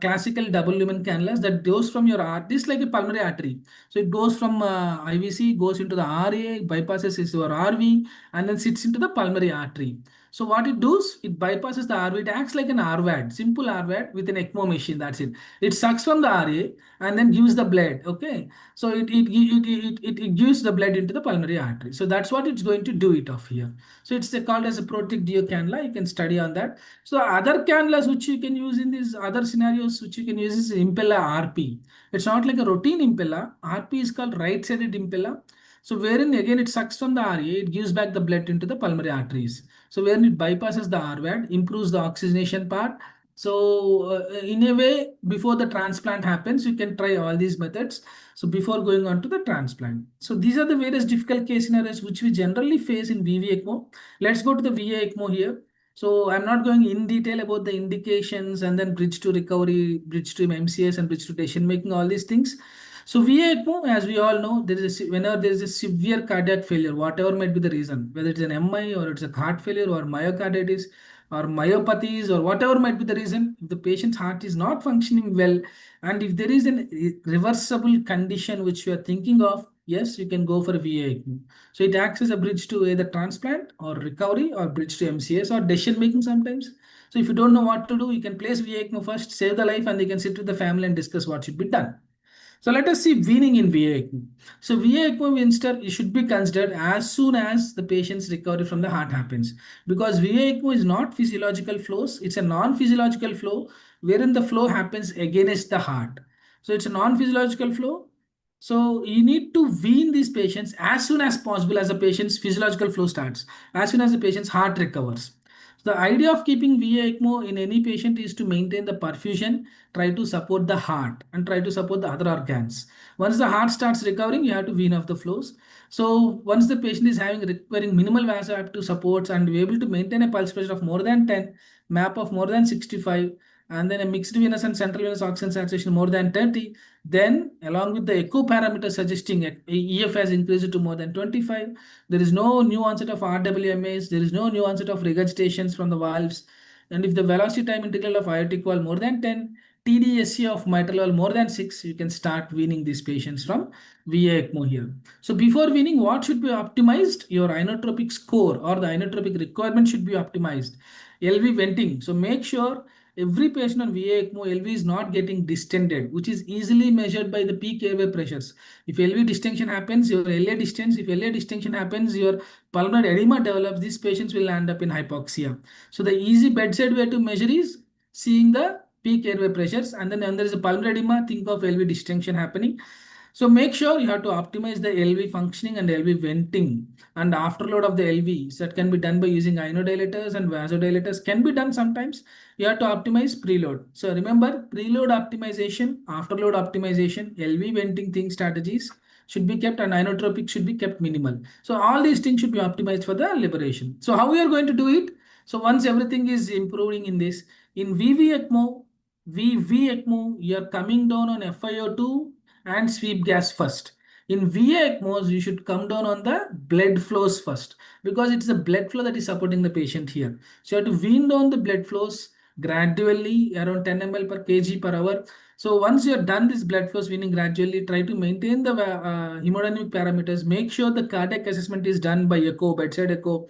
classical double lumen cannulas that goes from your artery, this like a pulmonary artery. So it goes from IVC, goes into the RA, bypasses your RV, and then sits into the pulmonary artery. So what it does, it bypasses the RV. It acts like an RVAD, simple RVAD with an ECMO machine. That's it. It sucks from the RA and then gives the blood. Okay. So it gives the blood into the pulmonary artery. So that's what it's going to do it off here. So it's called as a Protect Dio cannula. You can study on that. So other cannulas which you can use in these other scenarios which you can use is Impella RP. It's not like a routine Impella. RP is called right-sided Impella. So wherein again it sucks from the RA, it gives back the blood into the pulmonary arteries. So wherein it bypasses the RVAD, improves the oxygenation part. So in a way, before the transplant happens, you can try all these methods. So before going on to the transplant. So these are the various difficult case scenarios which we generally face in VV ECMO. Let's go to the VA ECMO here. So I'm not going in detail about the indications and then bridge to recovery, bridge to MCS and bridge to decision making, all these things. So VA ECMO, as we all know, whenever there is a severe cardiac failure, whatever might be the reason, whether it's an MI or it's a heart failure or myocarditis or myopathies or whatever might be the reason, if the patient's heart is not functioning well, and if there is an reversible condition which you are thinking of, yes, you can go for VA ECMO. So it acts as a bridge to either transplant or recovery or bridge to MCS or decision making sometimes. So if you don't know what to do, you can place VA ECMO first, save the life, and they can sit with the family and discuss what should be done. So let us see weaning in VA ECMO. So VA ECMO instead it should be considered as soon as the patient's recovery from the heart happens. Because VA ECMO is not physiological flows, it's a non-physiological flow wherein the flow happens against the heart. So it's a non-physiological flow. So you need to wean these patients as soon as possible as the patient's physiological flow starts, as soon as the patient's heart recovers. So the idea of keeping VA ECMO in any patient is to maintain the perfusion, try to support the heart, and try to support the other organs. Once the heart starts recovering, you have to wean off the flows. So once the patient is requiring minimal vasoactive supports and be able to maintain a pulse pressure of more than 10, MAP of more than 65, and then a mixed venous and central venous oxygen saturation more than 30, then along with the echo parameter suggesting EF has increased to more than 25, there is no new onset of RWMAs, there is no new onset of regurgitations from the valves, and if the velocity time integral of aortic wall more than 10, TDSC of mitral valve more than 6, you can start weaning these patients from VA ECMO here. So before weaning, what should be optimized? Your inotropic score or the inotropic requirement should be optimized. LV venting. So make sure every patient on VA ECMO, LV is not getting distended, which is easily measured by the peak airway pressures. If LV distension happens, your LA distends. If LA distension happens, your pulmonary edema develops. These patients will end up in hypoxia. So the easy bedside way to measure is seeing the peak airway pressures, and then when there is a pulmonary edema, think of LV distension happening. So make sure you have to optimize the LV functioning and LV venting and afterload of the LV. So that can be done by using inodilators and vasodilators. Can be done sometimes. You have to optimize preload. So remember, preload optimization, afterload optimization, LV venting thing strategies should be kept, and inotropic should be kept minimal. So all these things should be optimized for the liberation. So how we are going to do it? So once everything is improving in this, in VV ECMO, you are coming down on FiO2 and sweep gas first. In VA ECMOs, you should come down on the blood flows first, because it's the blood flow that is supporting the patient here. So you have to wean down the blood flows gradually around 10 ml per kg per hour. So once you have done this blood flows weaning gradually, try to maintain the hemodynamic parameters. Make sure the cardiac assessment is done by echo, bedside echo,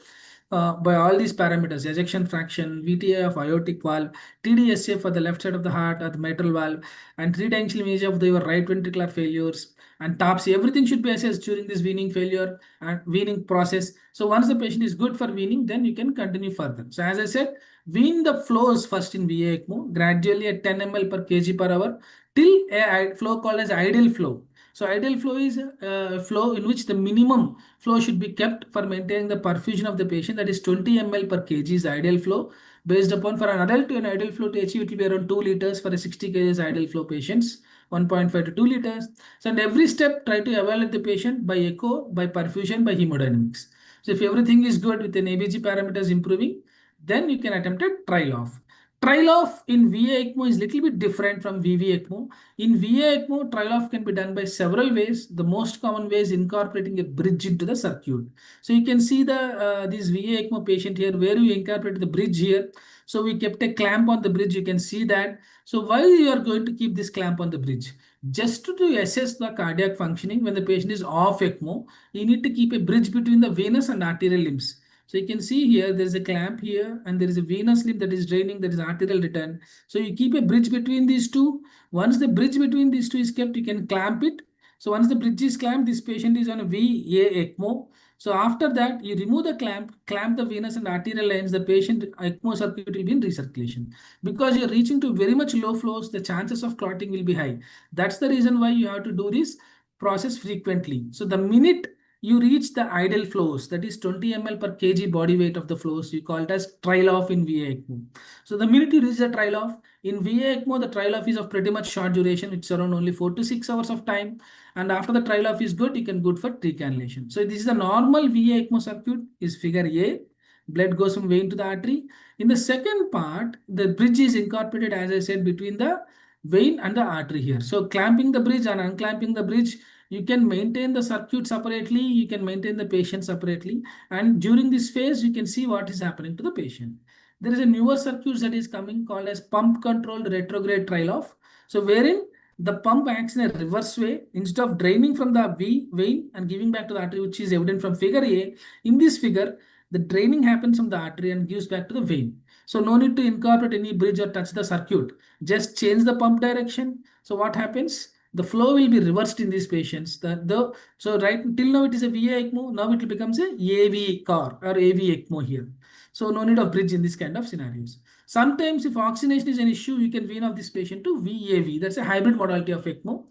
by all these parameters: ejection fraction, VTA of aortic valve, TDSA for the left side of the heart or the mitral valve, and three-dimensional image of your right ventricular failures, and TAPS. Everything should be assessed during this weaning failure and weaning process. So once the patient is good for weaning, then you can continue further. So as I said, wean the flows first in VA ECMO gradually at 10 ml per kg per hour till a flow called as ideal flow. So ideal flow is a flow in which the minimum flow should be kept for maintaining the perfusion of the patient. That is 20 ml per kg is ideal flow. Based upon, for an adult, an ideal flow to achieve, it will be around 2 liters for a 60 kgs ideal flow patients, 1.5 to 2 liters. So at every step, try to evaluate the patient by echo, by perfusion, by hemodynamics. So if everything is good with an ABG parameters improving, then you can attempt a trial off. Trial off in VA ECMO is little bit different from VV ECMO. In VA ECMO, trial off can be done by several ways. The most common way is incorporating a bridge into the circuit. So you can see the this VA ECMO patient here, where we incorporate the bridge here. So we kept a clamp on the bridge. You can see that. So why you are going to keep this clamp on the bridge? Just to assess the cardiac functioning when the patient is off ECMO, you need to keep a bridge between the venous and arterial limbs. So you can see here, there is a clamp here and there is a venous limb that is draining, that is arterial return. So you keep a bridge between these two. Once the bridge between these two is kept, you can clamp it. So once the bridge is clamped, this patient is on a VA ECMO. So after that, you remove the clamp, clamp the venous and arterial lines, the patient ECMO circuit will be in recirculation. Because you're reaching to very much low flows, the chances of clotting will be high. That's the reason why you have to do this process frequently. So the minute you reach the ideal flows, that is 20 ml per kg body weight of the flows, you call it as trial off in VA ECMO. So the minute you reach the trial off, in VA ECMO, the trial off is of pretty much short duration. It's around only 4 to 6 hours of time. And after the trial off is good, you can good for decannulation. So this is the normal VA ECMO circuit, is figure A. Blood goes from vein to the artery. In the second part, the bridge is incorporated, as I said, between the vein and the artery here. So clamping the bridge and unclamping the bridge, you can maintain the circuit separately, you can maintain the patient separately, and during this phase you can see what is happening to the patient. There is a newer circuit that is coming called as pump controlled retrograde trial off. So wherein the pump acts in a reverse way. Instead of draining from the vein and giving back to the artery, which is evident from figure A, in this figure the draining happens from the artery and gives back to the vein. So no need to incorporate any bridge or touch the circuit, just change the pump direction. So what happens? The flow will be reversed in these patients. So right till now it is a VA ECMO. Now it becomes a AV car or AV ECMO here. So no need of bridge in this kind of scenarios. Sometimes if oxygenation is an issue, you can wean off this patient to VAV. That's a hybrid modality of ECMO,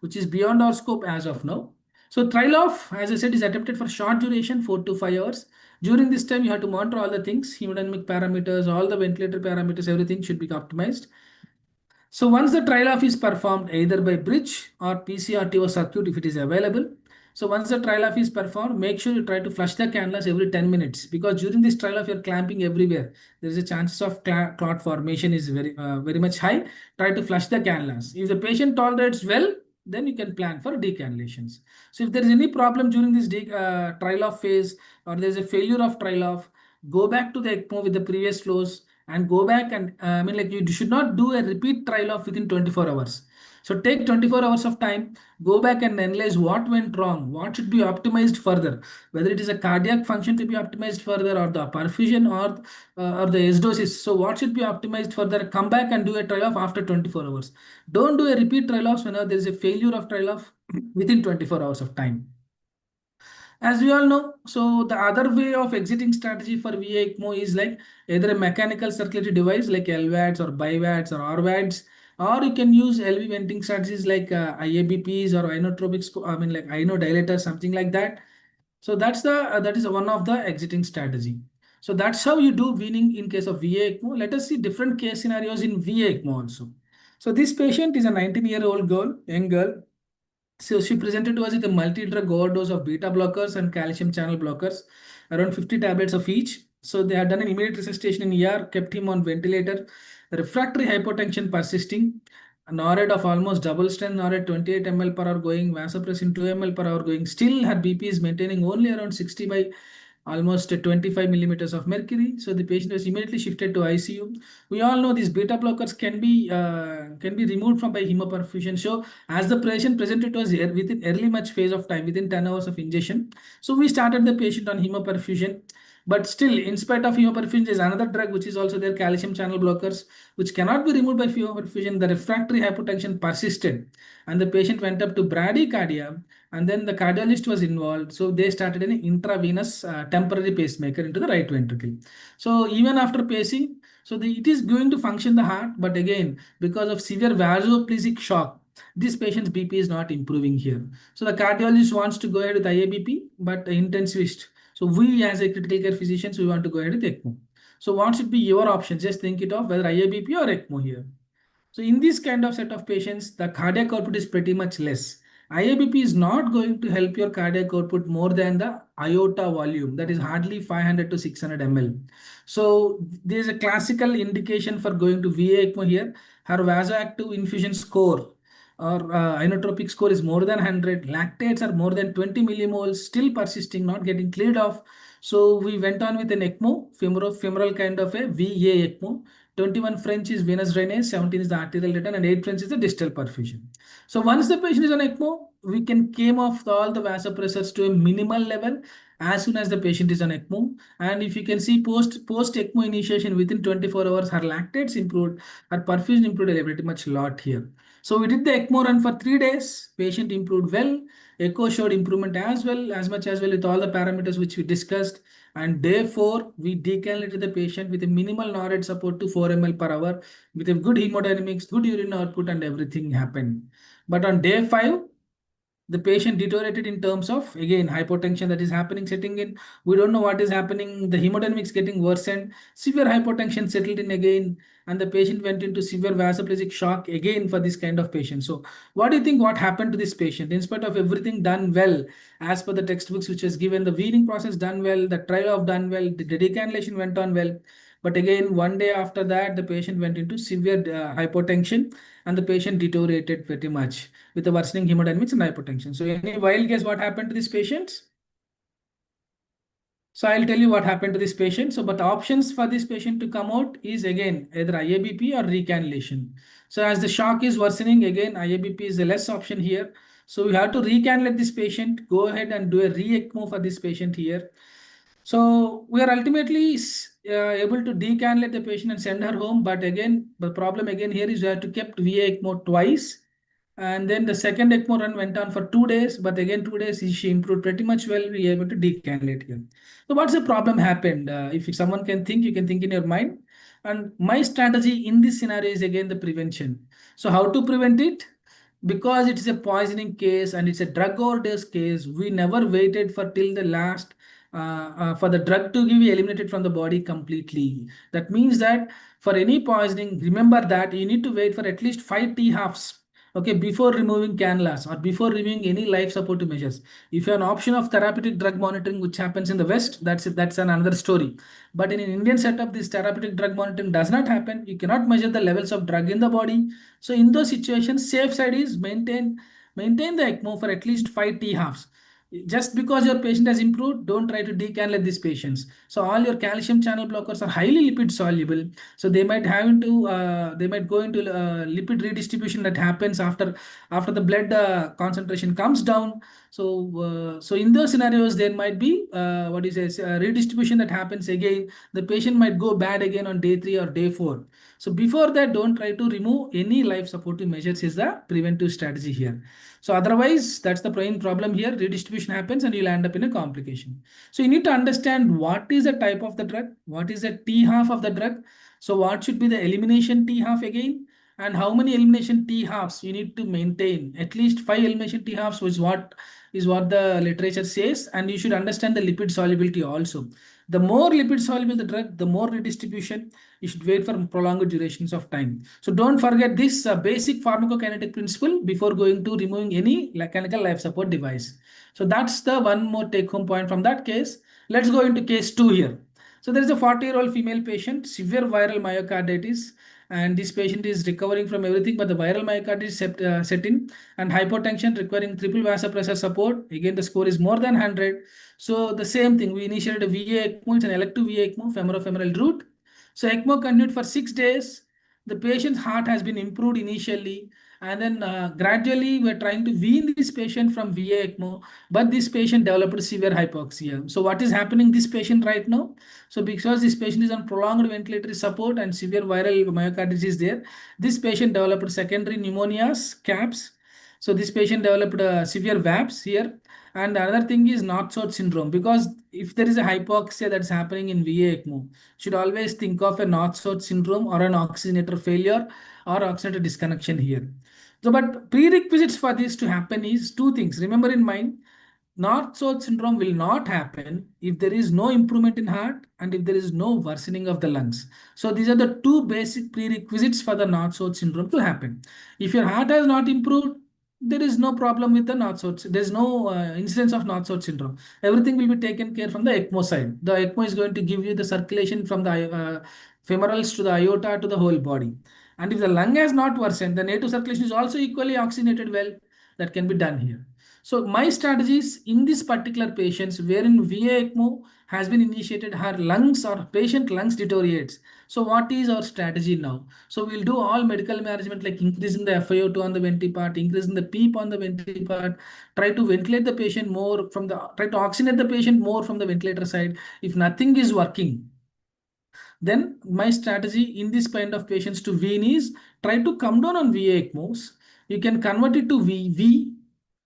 which is beyond our scope as of now. So trial off, as I said, is attempted for short duration, 4 to 5 hours. During this time, you have to monitor all the things, hemodynamic parameters, all the ventilator parameters, everything should be optimized. So once the trial off is performed either by bridge or PCRTO circuit if it is available. So once the trial off is performed, make sure you try to flush the cannulas every 10 minutes, because during this trial off you're clamping everywhere. There is a chances of clot formation is very much high. Try to flush the cannulas. If the patient tolerates well, then you can plan for decannulations. So if there is any problem during this trial off phase, or there is a failure of trial off, go back to the ECMO with the previous flows, and go back and I mean, like, you should not do a repeat trial of within 24 hours. So take 24 hours of time, go back and analyze what went wrong, what should be optimized further, whether it is a cardiac function to be optimized further, or the perfusion, or the acidosis. So what should be optimized further? Come back and do a trial of after 24 hours. Don't do a repeat trial offs whenever there is a failure of trial off within 24 hours of time. As we all know, so the other way of exiting strategy for VA ECMO is like either a mechanical circulatory device like LVADs or BiVADs or RVADs, or you can use LV venting strategies like IABPs or inotropic, I mean, like inodilator, something like that. So that is one of the exiting strategy. So that's how you do weaning in case of VA ECMO. Let us see different case scenarios in VA ECMO also. So this patient is a 19-year-old girl, young girl. So she presented to us with a multi-drug overdose of beta blockers and calcium channel blockers, around 50 tablets of each. So they had done an immediate resuscitation in ER, kept him on ventilator, refractory hypotension persisting, a NORAD of almost double strength NORAD 28 ml per hour going, vasopressin 2 ml per hour going. Still her BP is maintaining only around 60 by almost 25 millimeters of mercury. So the patient was immediately shifted to ICU. We all know these beta blockers can be removed from by hemoperfusion. So as the patient presented to us within early much phase of time, within 10 hours of injection, so we started the patient on hemoperfusion. But still, in spite of hemoperfusion, there is another drug which is also there, calcium channel blockers, which cannot be removed by hemoperfusion. The refractory hypotension persisted, and the patient went up to bradycardia, and then the cardiologist was involved. So they started an intravenous temporary pacemaker into the right ventricle. So even after pacing, it is going to function the heart, but again, because of severe vasoplesic shock, this patient's BP is not improving here. So the cardiologist wants to go ahead with IABP, but the intensivist. So we as a critical care physicians, we want to go ahead with ECMO. So what should be your option? Just think it of whether IABP or ECMO here. So in this kind of set of patients, the cardiac output is pretty much less. IABP is not going to help your cardiac output more than the iota volume, that is hardly 500 to 600 ml. So there is a classical indication for going to VA ECMO here. Her vasoactive infusion score or inotropic score is more than 100. Lactates are more than 20 millimoles, still persisting, not getting cleared off. So we went on with an ECMO, femoral kind of a VA ECMO. 21 French is venous drainage, 17 is the arterial return, and 8 French is the distal perfusion. So once the patient is on ECMO, we can came off all the vasopressors to a minimal level as soon as the patient is on ECMO. And if you can see post ECMO initiation within 24 hours, her lactates improved, her perfusion improved a pretty much lot here. So we did the ECMO run for 3 days. Patient improved well. Echo showed improvement as well, as much as well with all the parameters which we discussed. And day 4, we decannulated the patient with a minimal NORAD support to 4 ml per hour with a good hemodynamics, good urine output, and everything happened. But on day 5, the patient deteriorated in terms of again hypotension that is happening setting in. We don't know what is happening. The hemodynamics getting worsened, severe hypotension settled in again, and the patient went into severe vasopressic shock again for this kind of patient. So what do you think what happened to this patient? In spite of everything done well as per the textbooks which was given, the weaning process done well, the trial of done well, the decannulation went on well, but again one day after that the patient went into severe hypotension, and the patient deteriorated pretty much with a worsening hemodynamics and hypotension. So any wild guess what happened to this patient? So I'll tell you what happened to this patient. So, but the options for this patient to come out is again either IABP or recannulation. So as the shock is worsening, again IABP is the less option here. So we have to recannulate this patient, go ahead and do a re-ECMO for this patient here. So we are ultimately able to decannulate the patient and send her home. But again, the problem again here is we have to kept VA ECMO twice. And then the second ECMO run went on for 2 days, but again 2 days she improved pretty much well. We were able to decannulate here. So what's the problem happened? If someone can think, you can think in your mind. And my strategy in this scenario is again the prevention. So how to prevent it? Because it is a poisoning case and it's a drug overdose case, we never waited for till the last for the drug to be eliminated from the body completely. That means that for any poisoning, remember that you need to wait for at least 5 T halves. Okay, before removing cannulas or before removing any life supportive measures. If you have an option of therapeutic drug monitoring, which happens in the West, that's another story. But in an Indian setup, this therapeutic drug monitoring does not happen. You cannot measure the levels of drug in the body. So in those situations, safe side is maintain the ECMO for at least 5 T halves. Just because your patient has improved, don't try to decannulate these patients. So all your calcium channel blockers are highly lipid soluble. So they might go into lipid redistribution that happens after the blood concentration comes down. So in those scenarios, there might be what is this redistribution that happens again. The patient might go bad again on day 3 or day 4. So before that, don't try to remove any life supportive measures is the preventive strategy here. So otherwise, that's the main problem here. Redistribution happens and you'll end up in a complication. So you need to understand what is the type of the drug, what is the T half of the drug. So what should be the elimination T half again, and how many elimination T halves you need to maintain. At least 5 elimination T halves is what the literature says, and you should understand the lipid solubility also. The more lipid soluble the drug, the more redistribution. You should wait for prolonged durations of time. So don't forget this basic pharmacokinetic principle before going to removing any mechanical life support device. So that's the one more take home point from that case. Let's go into case 2 here. So there is a 40-year-old female patient, severe viral myocarditis, and this patient is recovering from everything but the viral myocarditis set in, and hypotension requiring triple vasopressor support. Again, the score is more than 100. So the same thing, we initiated a VA ECMO, it's an elective VA ECMO, femoral route. So ECMO continued for 6 days. The patient's heart has been improved initially, and then gradually we're trying to wean this patient from VA ECMO, but this patient developed severe hypoxia. So what is happening this patient right now? So because this patient is on prolonged ventilatory support and severe viral myocarditis is there, this patient developed secondary pneumonias, CAPS. So this patient developed severe VAPS here. And another thing is North-South syndrome, because if there is a hypoxia that's happening in VA ECMO, should always think of a North-South syndrome or an oxygenator failure or oxygenator disconnection here. So, but prerequisites for this to happen is two things. Remember in mind, North-South syndrome will not happen if there is no improvement in heart and if there is no worsening of the lungs. So these are the two basic prerequisites for the North-South syndrome to happen. If your heart has not improved, there is no problem with the North-South. There is no incidence of North-South syndrome. Everything will be taken care from the ECMO side. The ECMO is going to give you the circulation from the femorals to the aorta to the whole body. And if the lung has not worsened, the native circulation is also equally oxygenated well. That can be done here. So my strategies in this particular patients wherein VA ECMO has been initiated, her lungs or patient lungs deteriorates. So what is our strategy now? So we'll do all medical management like increasing the FiO2 on the venti part, increasing the PEEP on the venti part, try to ventilate the patient more from the, try to oxygenate the patient more from the ventilator side. If nothing is working, then my strategy in this kind of patients to wean is try to come down on VA ECMOs. You can convert it to VV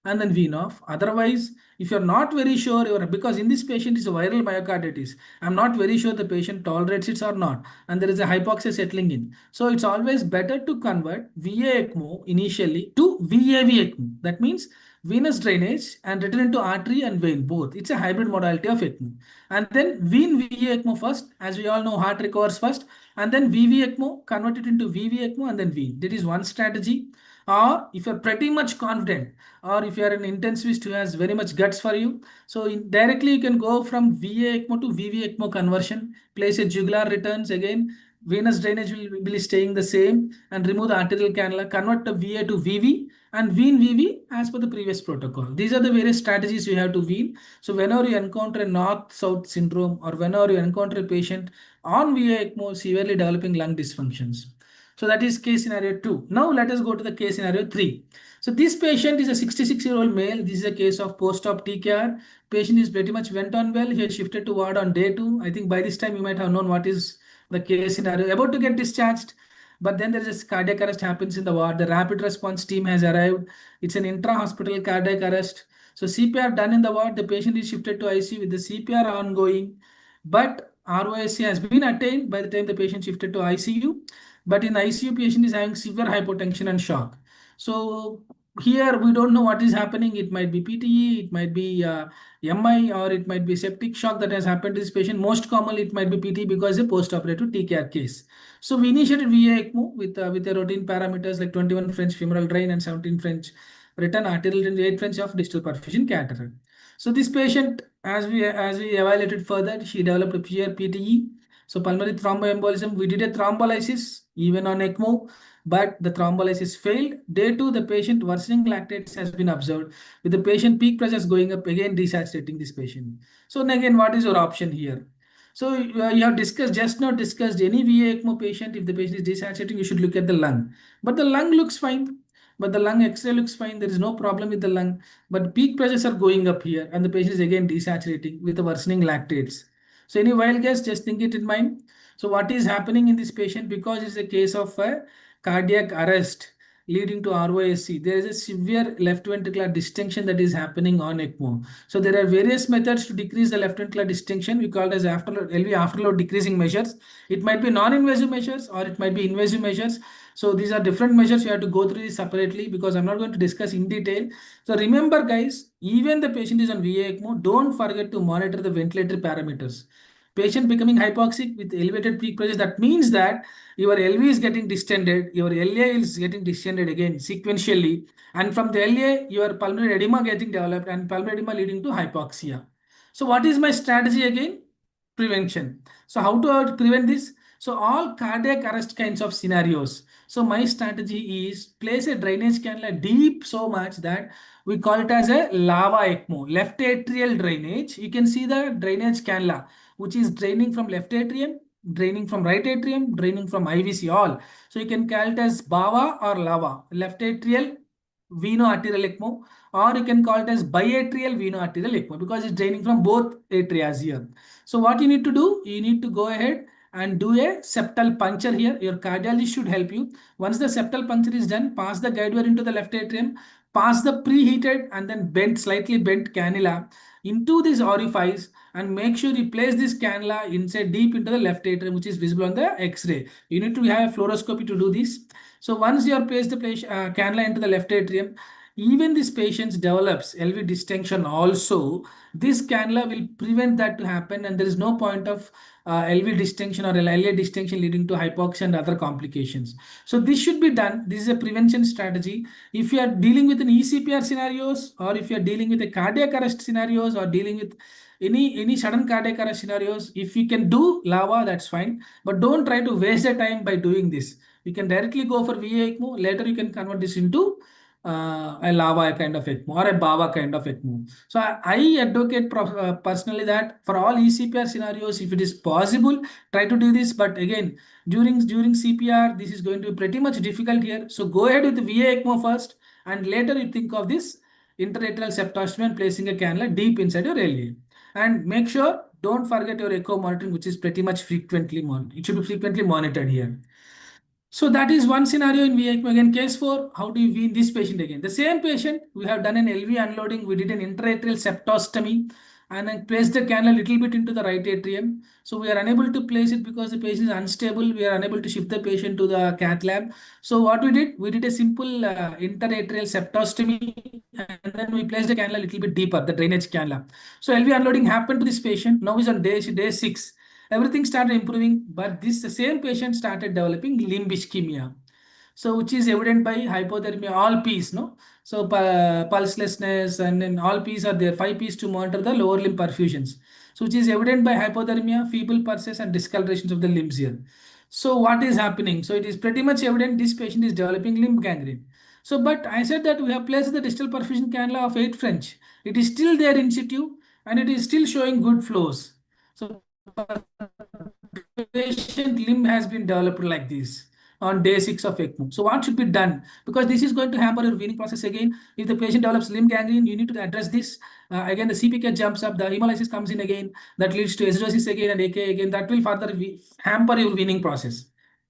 and then wean off. Otherwise, if you're not very sure, because in this patient is a viral myocarditis, I'm not very sure the patient tolerates it or not, and there is a hypoxia settling in. So it's always better to convert VA ECMO initially to VAV ECMO. That means venous drainage and return into artery and vein both. It's a hybrid modality of ECMO. And then wean VA ECMO first. As we all know, heart recovers first, and then VV ECMO, convert it into VV ECMO and then wean. That is one strategy. Or if you're pretty much confident, or if you're an intensivist who has very much guts for you, so directly you can go from VA ECMO to VV ECMO conversion, place a jugular returns again, venous drainage will be staying the same, and remove the arterial cannula, convert the VA to VV, and wean VV as per the previous protocol. These are the various strategies you have to wean. So whenever you encounter a North-South syndrome or whenever you encounter a patient on VA ECMO severely developing lung dysfunctions. So that is case scenario 2. Now let us go to the case scenario 3. So this patient is a 66-year-old male. This is a case of post-op TKR. Patient is pretty much went on well. He has shifted to ward on day 2. I think by this time you might have known what is the case scenario. About to get discharged, but then there is a cardiac arrest happens in the ward. The rapid response team has arrived. It's an intra-hospital cardiac arrest. So CPR done in the ward. The patient is shifted to ICU with the CPR ongoing, but ROSC has been attained by the time the patient shifted to ICU. But in ICU, patient is having severe hypotension and shock. So here we don't know what is happening. It might be PTE, it might be MI, or it might be septic shock that has happened to this patient. Most commonly, it might be PT because a post-operative TKR case. So we initiated VA ECMO with the routine parameters like 21 French femoral drain and 17 French return arterial and 8 French of distal perfusion catheter. So this patient, as we evaluated further, she developed a pure PTE. So pulmonary thromboembolism, we did a thrombolysis even on ECMO. but the thrombolysis failed. Day 2, the patient worsening lactates has been observed with the patient peak pressures going up, again desaturating this patient. So again, what is your option here? So you have discussed, just now discussed, any VA ECMO patient, if the patient is desaturating, you should look at the lung. But the lung looks fine. But the lung X-ray looks fine. There is no problem with the lung. But peak pressures are going up here, and the patient is again desaturating with the worsening lactates. So any wild guess, just think it in mind. So what is happening in this patient? Because it's a case of a cardiac arrest leading to ROSC, there is a severe left ventricular distension that is happening on ECMO. So there are various methods to decrease the left ventricular distension. We call it as afterload, LV afterload decreasing measures. It might be non-invasive measures or it might be invasive measures. So these are different measures. You have to go through this separately because I'm not going to discuss in detail. So remember guys, even the patient is on VA ECMO, don't forget to monitor the ventilatory parameters. Patient becoming hypoxic with elevated peak pressure, that means that your LV is getting distended, your LA is getting distended again sequentially, and from the LA, your pulmonary edema getting developed and pulmonary edema leading to hypoxia. So what is my strategy again? Prevention. So how to prevent this? So all cardiac arrest kinds of scenarios. So my strategy is place a drainage cannula deep so much that we call it as a lava ECMO, left atrial drainage. You can see the drainage cannula, which is draining from left atrium, draining from right atrium, draining from IVC, all. So you can call it as BAVA or LAVA, left atrial veno-arterial ECMO, or you can call it as biatrial veno-arterial ECMO because it's draining from both atrias here. So what you need to do, you need to go ahead and do a septal puncture here. Your cardiologist should help you. Once the septal puncture is done, pass the guide wire into the left atrium, pass the preheated and then bent, slightly bent cannula into this orifice, and make sure you place this cannula inside deep into the left atrium, which is visible on the X-ray. You need to have a fluoroscopy to do this. So once you have placed the cannula into the left atrium, even this patient develops LV distension also, this cannula will prevent that to happen, and there is no point of LV distension or LA distension leading to hypoxia and other complications. So this should be done. This is a prevention strategy. If you are dealing with an ECPR scenarios, or if you are dealing with a cardiac arrest scenarios, or dealing with any sudden cardiac arrest scenarios, if you can do lava, that's fine. But don't try to waste the time by doing this. You can directly go for VA ECMO. Later you can convert this into a lava kind of ECMO or a BAVA kind of ECMO. So I advocate personally that for all ECPR scenarios, if it is possible, try to do this. But again, during CPR, this is going to be pretty much difficult here. So go ahead with the VA ECMO first, and later you think of this interatrial septostomy and placing a cannula deep inside your LA. And make sure don't forget your echo monitoring, which is pretty much frequently it should be frequently monitored here. So that is one scenario in VIQ. Again, case 4, how do you wean this patient again? The same patient, we have done an LV unloading, we did an intraatrial septostomy and then placed the cannula a little bit into the right atrium. So we are unable to place it because the patient is unstable. We are unable to shift the patient to the cath lab. So what we did a simple interatrial septostomy and then we placed the cannula a little bit deeper, the drainage cannula. So LV unloading happened to this patient. Now he's on day 6. Everything started improving, but this same patient started developing limb ischemia. So which is evident by hypothermia, all P's, no? So pulselessness, and then all P's are there, 5 P's to monitor the lower limb perfusions. So which is evident by hypothermia, feeble pulses and discolorations of the limbs here. So what is happening? So it is pretty much evident this patient is developing limb gangrene. So but I said that we have placed the distal perfusion cannula of 8 French. It is still there in situ and it is still showing good flows. So patient limb has been developed like this on day 6 of ECMO. So what should be done? Because this is going to hamper your weaning process again. If the patient develops limb gangrene, you need to address this. Again, the CPK jumps up, the hemolysis comes in again. That leads to acidosis again and AK again. That will further hamper your weaning process.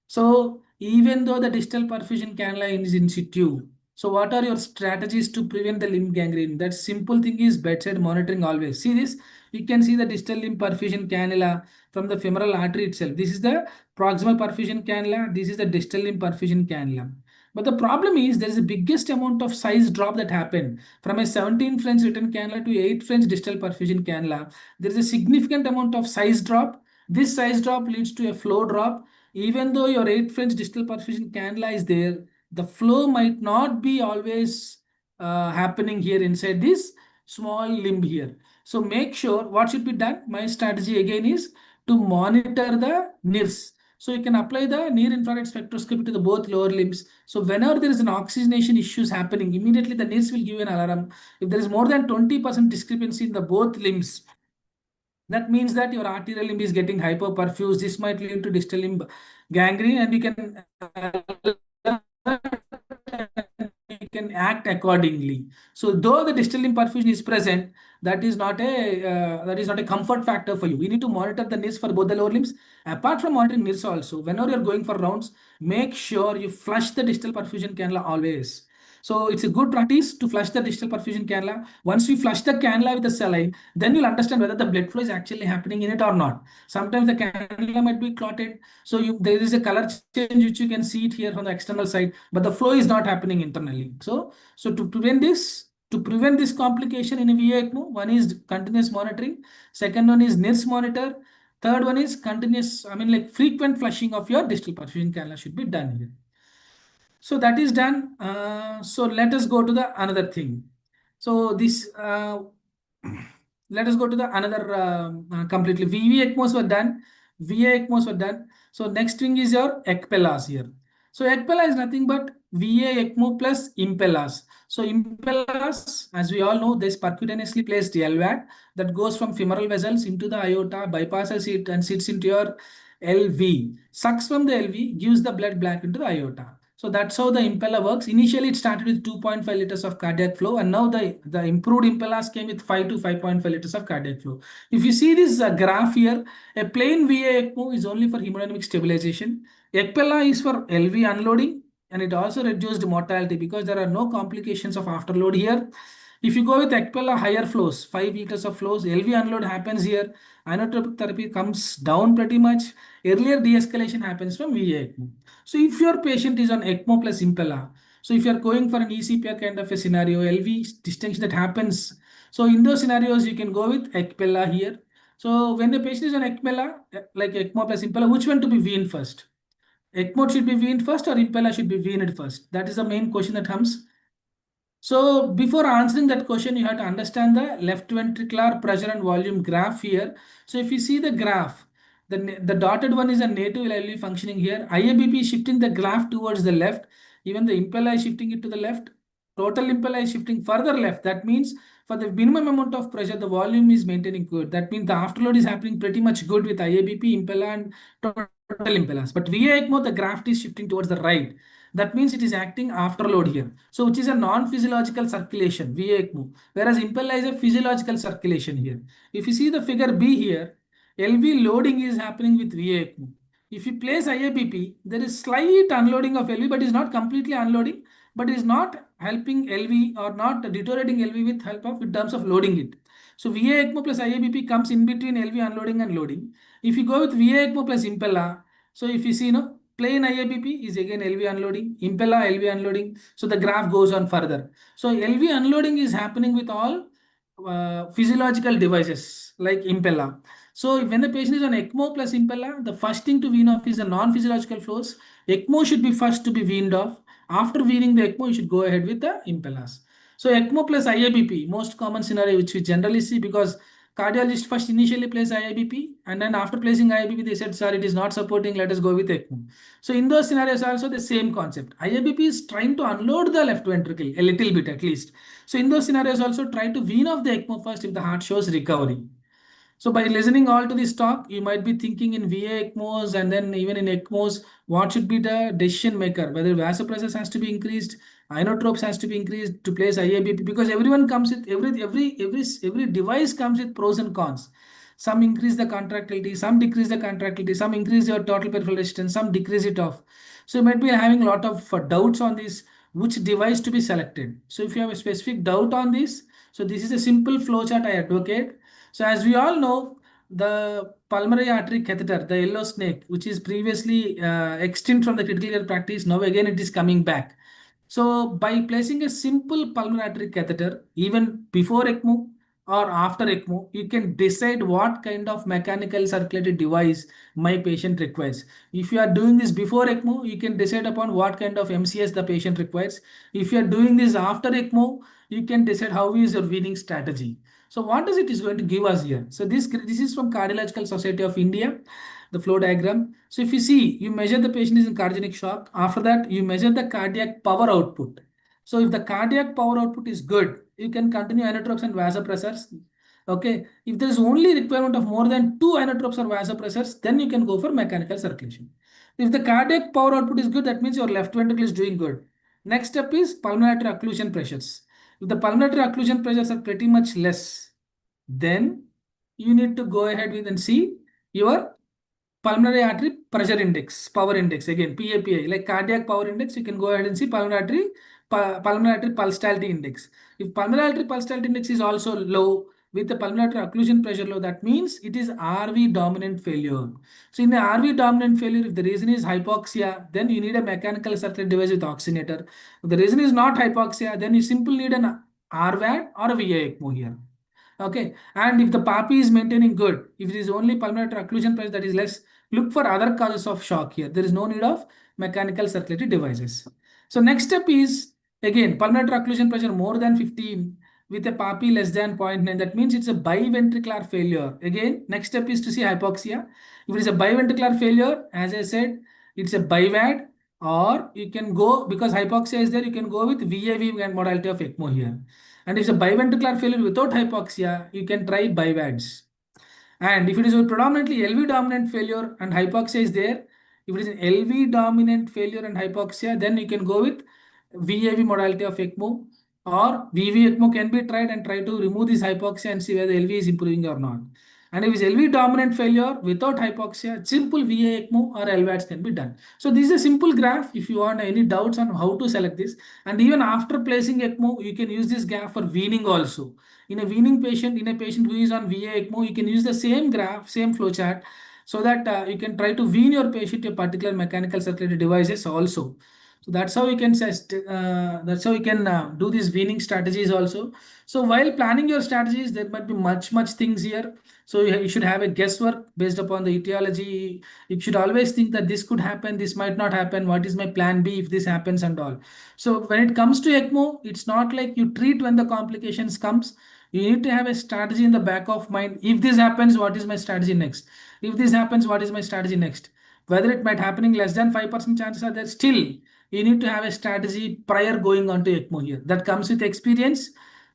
So even though the distal perfusion cannula is in situ, so what are your strategies to prevent the limb gangrene? That simple thing is bedside monitoring always. See this? You can see the distal limb perfusion cannula from the femoral artery itself. This is the proximal perfusion cannula. This is the distal limb perfusion cannula. But the problem is there is the biggest amount of size drop that happened from a 17 French written cannula to 8 French distal perfusion cannula. There is a significant amount of size drop. This size drop leads to a flow drop. Even though your 8 French distal perfusion cannula is there, the flow might not be always happening here inside this small limb here. So make sure what should be done. My strategy again is to monitor the NIRS. So you can apply the near infrared spectroscopy to the both lower limbs. So whenever there is an oxygenation issues happening, immediately the nurse will give an alarm. If there is more than 20% discrepancy in the both limbs, that means that your arterial limb is getting hyperperfused. This might lead to distal limb gangrene, and you can you can act accordingly. So though the distal limb perfusion is present, that is not a comfort factor for you. We need to monitor the NIRS for both the lower limbs. Apart from monitoring NIRS also, whenever you're going for rounds, make sure you flush the distal perfusion cannula always. So it's a good practice to flush the distal perfusion cannula. Once you flush the cannula with the saline, then you'll understand whether the blood flow is actually happening in it or not. Sometimes the cannula might be clotted, so there is a color change which you can see it here from the external side, but the flow is not happening internally. So to prevent this complication in a VA ECMO, one is continuous monitoring, second one is NIRS monitor, third one is continuous, I mean like frequent flushing of your distal perfusion cannula should be done here. So that is done. So let us go to the another thing. So this let us go to the another completely. VV ECMOs were done. VA ECMOs were done. So next thing is your ECPELAs here. So ECPELA is nothing but VA ECMO plus IMPELAS. So IMPELAS, as we all know, this percutaneously placed LVAD that goes from femoral vessels into the aorta, bypasses it and sits into your LV, sucks from the LV, gives the blood back into the aorta. So that's how the impeller works. Initially, it started with 2.5 liters of cardiac flow, and now the improved impellers came with 5 to 5.5 liters of cardiac flow. If you see this graph here, a plain VA ECMO is only for hemodynamic stabilization. ECPELA is for LV unloading, and it also reduced mortality because there are no complications of afterload here. If you go with ECPELA higher flows, 5 liters of flows, LV unload happens here. Inotropic therapy comes down pretty much. Earlier de-escalation happens from VA ECMO. So if your patient is on ECMO plus Impella, so if you are going for an ECPR kind of a scenario, LV distinction that happens. So in those scenarios, you can go with ECPella here. So when the patient is on ECMELA, like ECMO plus Impella, which one to be weaned first? ECMO should be weaned first or Impella should be weaned first? That is the main question that comes. So before answering that question, you have to understand the left ventricular pressure and volume graph here. So if you see the graph, the dotted one is a native LV functioning here. IABP is shifting the graph towards the left. Even the impella is shifting it to the left. Total impella is shifting further left. That means for the minimum amount of pressure, the volume is maintaining good. That means the afterload is happening pretty much good with IABP, impella and total impellers. But VA ECMO, the graph is shifting towards the right. That means it is acting afterload here. So which is a non-physiological circulation, VA ECMO, whereas impella is a physiological circulation here. If you see the figure B here, LV loading is happening with VA ECMO. If you place IABP, there is slight unloading of LV, but is not completely unloading, but is not helping LV or not deteriorating LV with help of in terms of loading it. So VA ECMO plus IABP comes in between LV unloading and loading. If you go with VA ECMO plus impella, so if you see, no, plain IABP is again LV unloading, impella LV unloading. So the graph goes on further. So LV unloading is happening with all physiological devices like impella. So when the patient is on ECMO plus impella, the first thing to wean off is the non-physiological flows. ECMO should be first to be weaned off. After weaning the ECMO, you should go ahead with the impellas. So ECMO plus IABP, most common scenario which we generally see because cardiologist first initially place IABP and then after placing IABP, they said, sir, it is not supporting, let us go with ECMO. So in those scenarios also the same concept. IABP is trying to unload the left ventricle a little bit at least. So in those scenarios also try to wean off the ECMO first if the heart shows recovery. So by listening all to this talk, you might be thinking in VA ECMOs and then even in ECMOs, what should be the decision maker? Whether vasopressors has to be increased, inotropes has to be increased to place IABP because everyone comes with every device comes with pros and cons. Some increase the contractility, some decrease the contractility, some increase your total peripheral resistance, some decrease it off. So you might be having a lot of doubts on this, which device to be selected. So if you have a specific doubt on this, so this is a simple flowchart I advocate. So as we all know, the pulmonary artery catheter, the yellow snake, which is previously extinct from the critical care practice, now again it is coming back. So by placing a simple pulmonary artery catheter, even before ECMO or after ECMO, you can decide what kind of mechanical circulatory device my patient requires. If you are doing this before ECMO, you can decide upon what kind of MCS the patient requires. If you are doing this after ECMO, you can decide how is your weaning strategy. So what does it is going to give us here? So this is from Cardiological Society of India. the flow diagram. So if you see, you measure the patient is in cardiac shock. After that, you measure the cardiac power output. So if the cardiac power output is good, you can continue inotropes and vasopressors. Okay. If there is only requirement of more than two inotropes or vasopressors, then you can go for mechanical circulation. If the cardiac power output is good, that means your left ventricle is doing good. Next step is pulmonary occlusion pressures. If the pulmonary occlusion pressures are pretty much less, then you need to go ahead with and see your pulmonary artery pressure index, power index, again PAPI, like cardiac power index. You can go ahead and see pulmonary artery pulsatility index. If pulmonary artery pulsatility index is also low with the pulmonary occlusion pressure low, that means it is RV dominant failure. So in the RV dominant failure, if the reason is hypoxia, then you need a mechanical circulatory device with oxygenator. If the reason is not hypoxia, then you simply need an RVAD or a VA ECMO here. Okay, and if the PAPI is maintaining good, if it is only pulmonary occlusion pressure that is less, look for other causes of shock here. There is no need of mechanical circulatory devices. So next step is again pulmonary occlusion pressure more than 15 with a PAPI less than 0.9. That means it's a biventricular failure. Again, next step is to see hypoxia. If it is a biventricular failure, as I said, it's a BIVAD, or you can go because hypoxia is there, you can go with VAV modality of ECMO here. And if it's a biventricular failure without hypoxia, you can try BIVADs. And if it is a predominantly LV dominant failure and hypoxia is there, if it is an LV dominant failure and hypoxia, then you can go with VAV modality of ECMO, or VV ECMO can be tried and try to remove this hypoxia and see whether LV is improving or not. And if it's LV dominant failure without hypoxia, simple VA ECMO or LVADs can be done. So this is a simple graph. If you want any doubts on how to select this, and even after placing ECMO, you can use this graph for weaning also. In a weaning patient, in a patient who is on VA ECMO, you can use the same graph, same flow chart, so that you can try to wean your patient to particular mechanical circulatory devices also. So that's how you can do these weaning strategies also. So while planning your strategies, there might be much things here. So you should have a guesswork based upon the etiology. You should always think that this could happen, this might not happen. What is my plan B if this happens and all? So when it comes to ECMO, it's not like you treat when the complications comes. You need to have a strategy in the back of mind. If this happens, what is my strategy next? If this happens, what is my strategy next? Whether it might happening less than 5% chances are there, still you need to have a strategy prior going on to ECMO here. That comes with experience.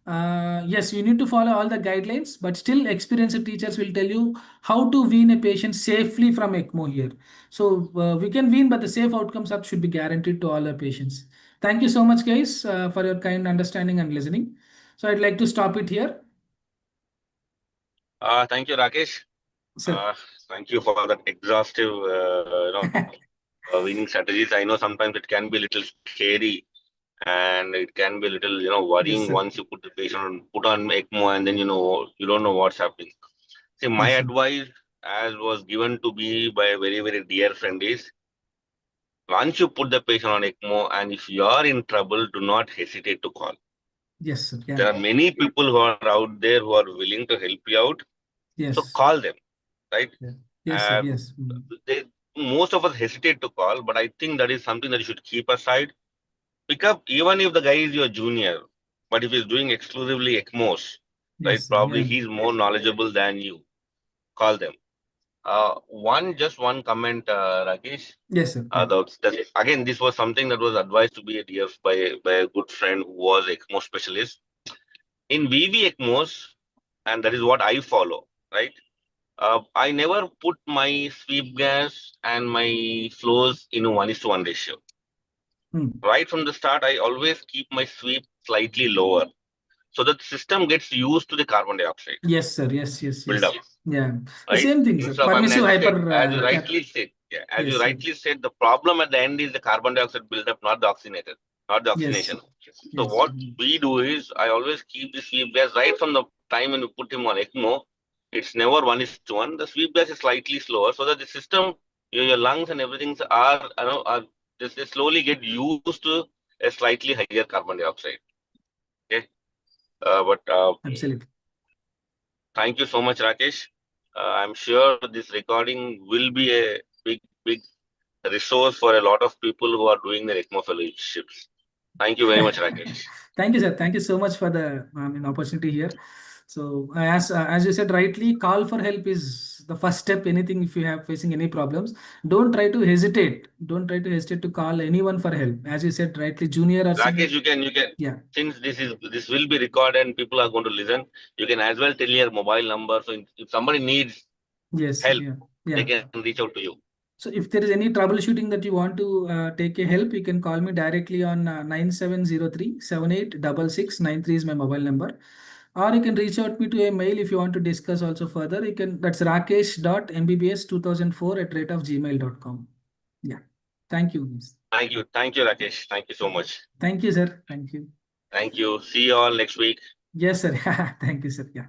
Yes, you need to follow all the guidelines, but still experienced teachers will tell you how to wean a patient safely from ECMO here. So we can wean, but the safe outcomes up should be guaranteed to all the patients. Thank you so much, guys, for your kind understanding and listening. So I'd like to stop it here. Thank you, Rakesh. Sir. Thank you for that exhaustive, weaning strategies. I know sometimes it can be a little scary and it can be a little, Yes, worrying sir. once you put on ECMO and then you don't know what's happening. See, my Yes, sir. advice, as was given to me by a very dear friend, is once you put the patient on ECMO and if you are in trouble, do not hesitate to call. Yes, sir. There Yeah. are many people who are out there who are willing to help you out. So Yes. call them, right? Yeah. Yes, sir. Uh, Yes. they, most of us hesitate to call, but I think that is something that you should keep aside. Pick up even if the guy is your junior, but if he's doing exclusively ECMOs, right? Yes, sir. Probably Yeah. he's more knowledgeable than you. Call them. Just one comment, Rakesh. Yes, sir. Yeah. Again, this was something that was advised to be a DF by a good friend who was ECMO specialist. In VV ECMOs, and that is what I follow, right? I never put my sweep gas and my flows in a 1:1 ratio. Hmm. Right from the start, I always keep my sweep slightly lower so that the system gets used to the carbon dioxide Yes, sir. Yes, yes, buildup. yes. Yeah. The Right? same thing, sir. Instead of, I mean, Permissive hyper as you cap. rightly said, yeah, as you Yes, sir. rightly said, the problem at the end is the carbon dioxide buildup, not the oxygenated, not the Yes. oxygenation. So Yes. what we do is, I always keep the sweep gas right from the time when you put him on ECMO. It's never 1:1. The sweep gas is slightly slower, so that the system, your lungs and everything they slowly get used to a slightly higher carbon dioxide. Okay, but Absolutely. thank you so much, Rakesh. I'm sure this recording will be a big resource for a lot of people who are doing their ECMO fellowships. Thank you very much, Rakesh. Thank you, sir. Thank you so much for the opportunity here. So as you said rightly, call for help is the first step. Anything, if you have facing any problems, don't try to hesitate. Don't try to hesitate to call anyone for help. As you said rightly, junior or senior. Rakesh, you can Yeah. since this will be recorded and people are going to listen, you can as well tell your mobile number. So if somebody needs Yes. help, Yeah. they Yeah. can reach out to you. So if there is any troubleshooting that you want to take a help, you can call me directly on 9703 is my mobile number. Or you can reach out me to a mail if you want to discuss also further. You can, that's rakesh.mbbs2004 at rate of gmail.com. Yeah. Thank you, miss. Thank you, Rakesh. Thank you so much. Thank you, sir. Thank you. Thank you. See you all next week. Yes, sir. Thank you, sir. Yeah.